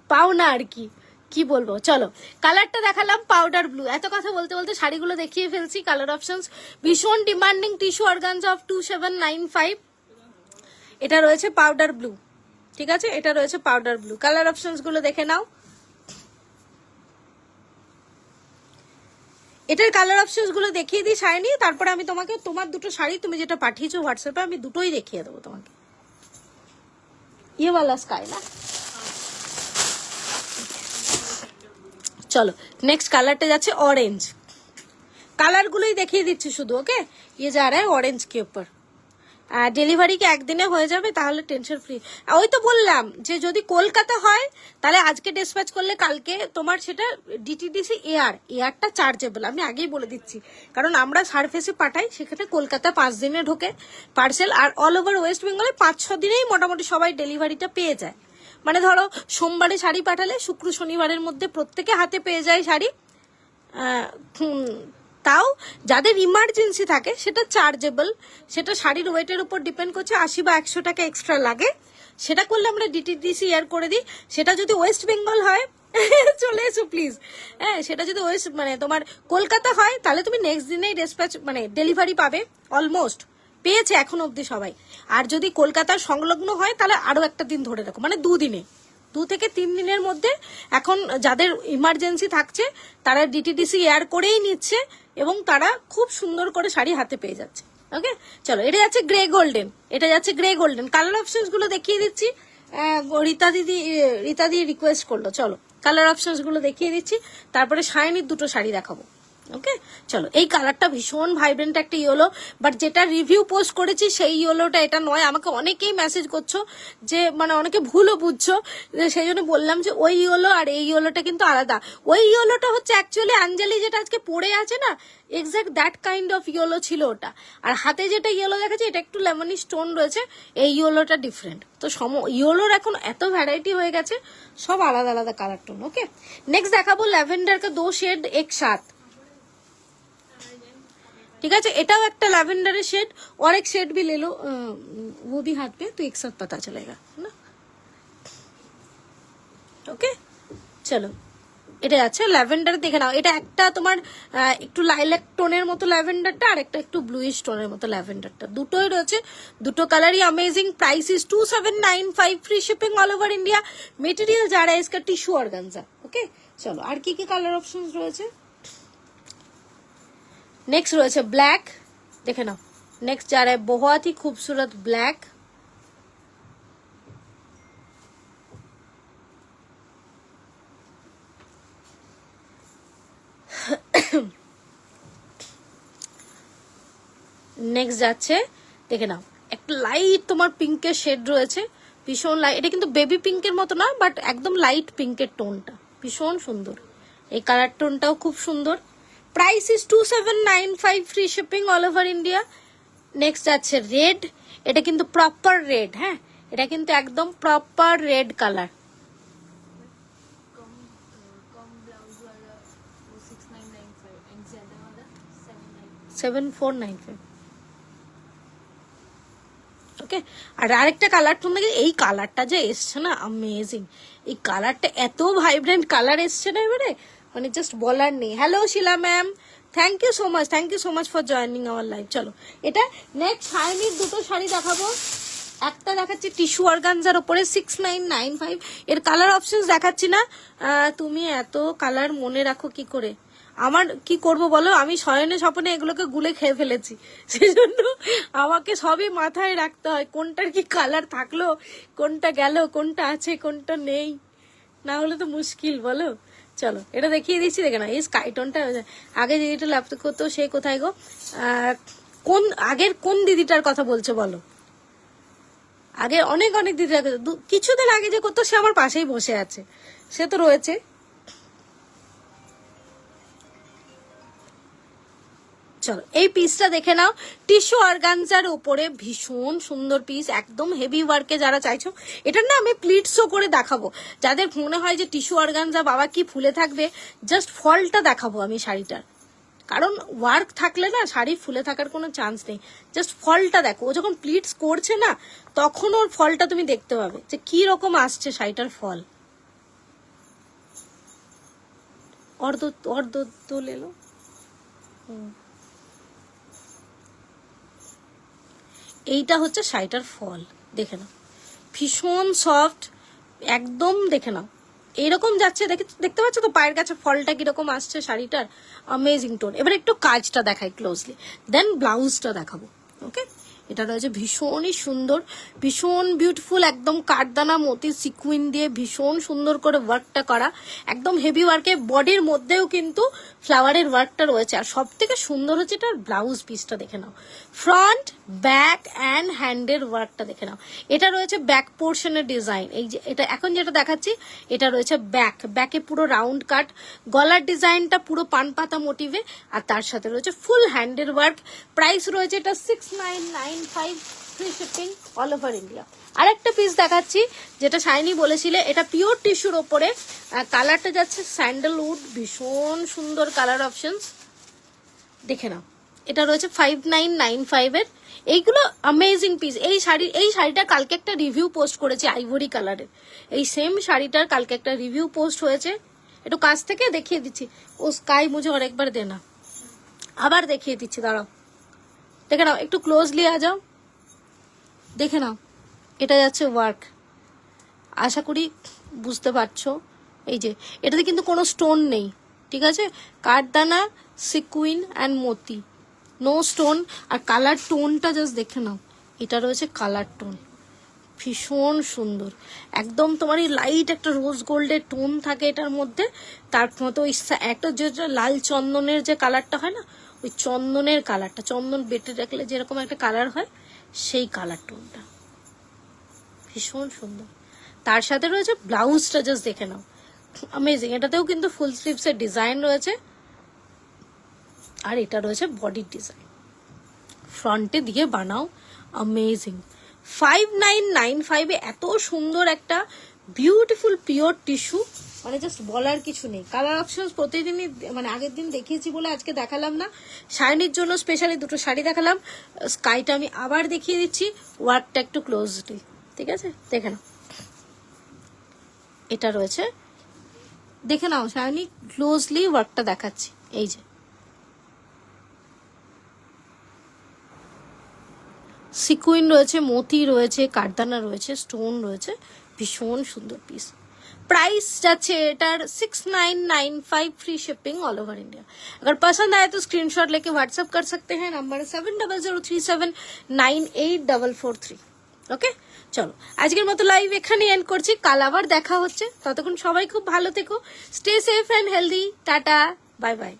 পাওনা আর কি, কি বলবো। চলো কালারটা দেখালাম পাউডার ব্লু। এত কথা বলতে বলতে শাড়িগুলো দেখিয়ে ফেলছি। কালার অপশনস ভীষণ ডিমান্ডিং, টিস্যু অর্গানজা অফ 2795, এটা রয়েছে পাউডার ব্লু, ঠিক আছে? এটা রয়েছে পাউডার ব্লু। কালার অপশনস গুলো দেখে নাও। এটার কালার অপশনস গুলো দেখিয়ে দিই শাইনি, তারপরে আমি তোমাকে তোমার দুটো শাড়ি তুমি যেটা পাঠিয়েছো হোয়াটসঅ্যাপে, আমি দুটোই দেখিয়ে দেবো তোমাকে। ইয়ে वाला স্কাই না, চলো নেক্সট কালারটা যাচ্ছে অরেঞ্জ। কালার গুলোই দেখিয়ে দিচ্ছি শুধু, ওকে? ये जा रहा है ऑरेंज के ऊपर। ডেলিভারি কি একদিনে হয়ে যাবে? তাহলে টেনশন ফ্রি। ওই তো বললাম যে যদি কলকাতা হয় তাহলে আজকে ডিসপ্যাচ করলে কালকে তোমার সেটা ডিটিডিসি এয়ারটা চার্জেবল, আমি আগেই বলে দিচ্ছি, কারণ আমরা সার্ফেসে পাঠাই, সেখানে কলকাতা 5 দিনে ঢোকে পার্সেল, আর অল ওভার ওয়েস্ট বেঙ্গলে 5-6 দিনেই মোটামুটি সবাই ডেলিভারিটা পেয়ে যায়। মানে ধরো সোমবারে শাড়ি পাঠালে শুক্র শনিবারের মধ্যে প্রত্যেকে হাতে পেয়ে যায় শাড়ি। তাও যাদের ইমার্জেন্সি থাকে সেটা চার্জেবল, সেটা শাড়ির ওয়েটের উপর ডিপেন্ড করছে, 80 বা 100 টাকা এক্সট্রা লাগে। সেটা করলে আমরা ডিটিডিসি এয়ার করে দিই। সেটা যদি ওয়েস্ট বেঙ্গল হয় চলে এসো প্লিজ। হ্যাঁ, সেটা যদি ওয়েস্ট মানে তোমার কলকাতা হয় তাহলে তুমি নেক্সট দিনেই ডিসপ্যাচ মানে ডেলিভারি পাবে। অলমোস্ট পেয়েছে এখন অবধি সবাই। আর যদি কলকাতার সংলগ্ন হয় তাহলে আরো একটা দিন ধরে রাখো, মানে 2 দিনে, 2 থেকে 3 দিনের মধ্যে এখন যাদের ইমার্জেন্সি থাকছে তারা ডিটিডিসি এয়ার করেই নিচ্ছে এবং তারা খুব সুন্দর করে শাড়ি হাতে পেয়ে যাচ্ছে। ওকে, চলো এটা যাচ্ছে গ্রে গোল্ডেন, এটা যাচ্ছে গ্রে গোল্ডেন। কালার অপশনস গুলো দেখিয়ে দিচ্ছি। রীতা দি রিকোয়েস্ট করলো, চলো কালার অপশনস গুলো দেখিয়ে দিচ্ছি, তারপরে শাইনির 2টো শাড়ি দেখাবো। ওকে, চলো এই কালারটা ভীষণ ভাইব্রেন্ট একটা ইয়েলো, বাট যেটা রিভিউ পোস্ট করেছি সেই ইয়েলোটা এটা নয়। আমাকে অনেকেই মেসেজ করছো যে মানে অনেকে ভুলও বুঝছো, সেই জন্য বললাম যে ওই ইয়েলো আর এই ইয়েলোটা কিন্তু আলাদা। ওই ইয়েলোটা হচ্ছে অ্যাকচুয়ালি আঞ্জলি যেটা আজকে পরে আছে না, exact that kind of yellow ছিল ওটা। আর হাতে যেটা ইয়েলো দেখাচ্ছে এটা একটু লেমনি স্টোন রয়েছে, এই ইয়েলোটা ডিফারেন্ট। তো ইয়েলোর এখন এত ভ্যারাইটি হয়ে গেছে, সব আলাদা আলাদা কালার টোন। ওকে, নেক্সট দেখাবো ল্যাভেন্ডার কা 2 शेड एक साथ। ठीक है, एटाও একটা ল্যাভেন্ডারের শেড, और एक शेड भी ले लो, वो भी हाथ पे, तो एक साथ पता चलेगा ना। ওকে, চলো এটা আছে ল্যাভেন্ডার, দেখে নাও। এটা একটা তোমার একটু লাইলাক টোনের মতো ল্যাভেন্ডারটা, আর একটা একটু ব্লুইশ টোনের মতো ল্যাভেন্ডারটা, দুটোই রয়েছে, দুটো কালারই amazing. Price is 2795, free shipping all over India. Material जा रहा है इसका टिश्यू ऑर्गेन्जा। ओके, चलो আর কি কি কালার অপশনস রয়েছে। नेक्स्ट रही ब्लैक, देखे ना। नेक्स्ट जा रहा है बहुत ही खूबसूरत ब्लैक, नेक्स्ट যাচ্ছে দেখে নাও একটা লাইট তোমার পিঙ্কের শেড রয়েছে, ভীষণ লাইট। এটা কিন্তু বেবি পিঙ্কের মতো না, বাট একদম লাইট পিঙ্কের টোনটা ভীষণ সুন্দর। এই কালার টোনটাও খুব সুন্দর। Price is 2795, free shipping all over India. Next আছে রেড, এটা কিন্তু প্রপার রেড। হ্যাঁ, এটা কিন্তু একদম প্রপার রেড কালার। 7495। ওকে, আর আরেকটা কালার টোন দেখে, এই কালারটা যে এসছে না अमेजिंग। এই কালারটা এত ভাইব্রেন্ট কালার এসছে না এবারে, মানে জাস্ট বলার নেই। Hello Sheela ma'am, thank you so much for joining our live. চলো এটা নেক্সট শাইনির 2টো শাড়ি দেখাবো। একটা দেখাচ্ছি টিস্যু অর্গানজার উপরে 6995। এর কালার অপশনস দেখাচ্ছি না, তুমি এত কালার মনে রাখো কি করে? আমার কি করব বলো, আমি শয়নে স্বপ্নে এগুলোকে গুলে খেয়ে ফেলেছি, সেজন্য আমাকে সবই মাথায় রাখতে হয়, কোনটার কি কালার থাকলো, কোনটা গেল, কোনটা আছে, কোনটা নেই, না হলে তো মুশকিল বলো। চলো এটা দেখিয়ে দিচ্ছি, দেখে না। এই স্কাই টোনটা আগে দিদিটা ল্যাপটপ করতো, সে কোথায় গো? কোন আগের কোন দিদিটার কথা বলছো বলো? আগে অনেক অনেক দিদি, কিছুদিন আগে যে করতো সে আমার পাশেই বসে আছে, সে তো রয়েছে। চলো এই পিসটা দেখে নাও, টিস্যু অর্গানজার উপরে ভীষণ সুন্দর পিস, একদম হেভি ওয়ার্কে যারা চাইছো। এটার না আমি প্লিটসও করে দেখাবো, যাদের মনে হয় যে টিস্যু অর্গানজা বাবা কি ফুলে থাকবে, জাস্ট ফলটা দেখাবো আমি শাড়িটার, কারণ ওয়ার্ক থাকলে না শাড়ি ফুলে থাকার কোনো চান্স নেই। জাস্ট ফলটা দেখো, ও যখন প্লিটস করছে না তখন ওর ফলটা তুমি দেখতে পাবে যে কি রকম আসছে শাড়িটার ফল। অর্ধ তো লেলো। এইটা হচ্ছে শাড়িটার ফল, দেখে নাও, ভীষণ সফট একদম। দেখে নাও এইরকম যাচ্ছে, দেখতে পাচ্ছ তো পায়ের কাছে ফলটা কিরকম আসছে শাড়িটার, अमेजिंग টোন। এবার একটু কাজটা দেখাই ক্লোজলি, দেন ব্লাউজটা দেখাবো। ওকে, এটা রয়েছে ভীষণই সুন্দর, ভীষণ বিউটিফুল, একদম কাঠদানা মতি সিকুইন দিয়ে ভীষণ সুন্দর করে ওয়ার্কটা করা, একদম হেভি ওয়ার্কে। বডির মধ্যেও কিন্তু ফ্লাওয়ারের ওয়ার্কটা রয়েছে, আর সব থেকে সুন্দর হচ্ছে এটার ব্লাউজ পিসটা দেখে নাও, ফ্রন্ট ব্যাক অ্যান্ড হ্যান্ডের ওয়ার্কটা দেখে নাও। এটা রয়েছে ব্যাক পোর্শনের ডিজাইন, এই যে এটা এখন যেটা দেখাচ্ছি এটা রয়েছে ব্যাকে পুরো রাউন্ড কাট, গলার ডিজাইনটা পুরো পান পাতা মোটিভে, আর তার সাথে রয়েছে ফুল হ্যান্ডের ওয়ার্ক। প্রাইস রয়েছে এটা 6995, free shipping all over India. আরেকটা পিস দেখাচ্ছি যেটা শাইনি বলেছিলে, এটা পিওর টিস্যুর ওপরে, কালারটা যাচ্ছে স্যান্ডেলউড, ভীষণ সুন্দর কালার অপশনস, দেখে নাও। এটা রয়েছে 5995 এর। এইগুলো অ্যামেজিং পিস। এই শাড়িটা কালকে একটা রিভিউ পোস্ট করেছি আইভরি কালারের। এই সেম শাড়িটার কালকে একটা রিভিউ পোস্ট হয়েছে, একটু কাছ থেকে দেখিয়ে দিচ্ছি। ও স্কাই মুঝে আর একবার দেনা, আবার দেখিয়ে দিচ্ছি, দাঁড়াও দেখে নাও, একটু ক্লোজলি আ যাও, দেখে নাও। এটা যাচ্ছে ওয়ার্ক, আশা করি বুঝতে পারছো। এই যে এটাতে কিন্তু কোনো স্টোন নেই, ঠিক আছে, কাঠদানা, সিকুইন অ্যান্ড মতি, নো স্টোন। আর কালার টোনটা জাস্ট দেখে নাও, এটা রয়েছে কালার টোন, ভীষণ সুন্দর একদম। তোমার এই লাইট একটা রোজ গোল্ডের টোন থাকে এটার মধ্যে, তার মতো ওই একটা যে লাল চন্দনের যে কালারটা হয় না, ওই চন্দনের কালারটা, চন্দন বেটে রাখলে যেরকম একটা কালার হয়, সেই কালার টোনটা ভীষণ সুন্দর। তার সাথে রয়েছে ব্লাউজটা, জাস্ট দেখে নাও, অ্যামেজিং। এটাতেও কিন্তু ফুল স্লিভস এর ডিজাইন রয়েছে, আর এটা রয়েছে বডির ডিজাইন, ফ্রন্টে দিয়ে বানাও, অ্যামেজিং। 5995 এ এত সুন্দর একটা বিউটিফুল পিওর টিস্যু, মানে জাস্ট বলার কিছু নেই। কালার অপশন প্রতিদিনই, মানে আগের দিন দেখিয়েছি বলে আজকে দেখালাম না। শাইনির জন্য স্পেশালি দুটো শাড়ি দেখালাম, স্কাইটা আমি আবার দেখিয়ে দিচ্ছি, ওয়ার্কটা একটু ক্লোজলি, ঠিক আছে, দেখে নাও। এটা রয়েছে, দেখে নাও, শাইনি ক্লোজলি ওয়ার্কটা দেখাচ্ছি। এই যে সিকুইন রয়েছে, মতি রয়েছে, কাঠদানা রয়েছে, স্টোন রয়েছে, ভীষণ সুন্দর পিস। प्राइस जाच्छे एटार 6995 free shipping all over India. अगर पसंद आए तो स्क्रीनशॉट लेके व्हाट्सएप कर सकते हैं, नंबर 7003798443। ওকে, চলো আজকের মতো লাইভ এখানেই এন্ড করছি, কাল আবার দেখা হচ্ছে। ততক্ষণ সবাই খুব ভালো থেকো, stay safe and healthy, tata, bye by.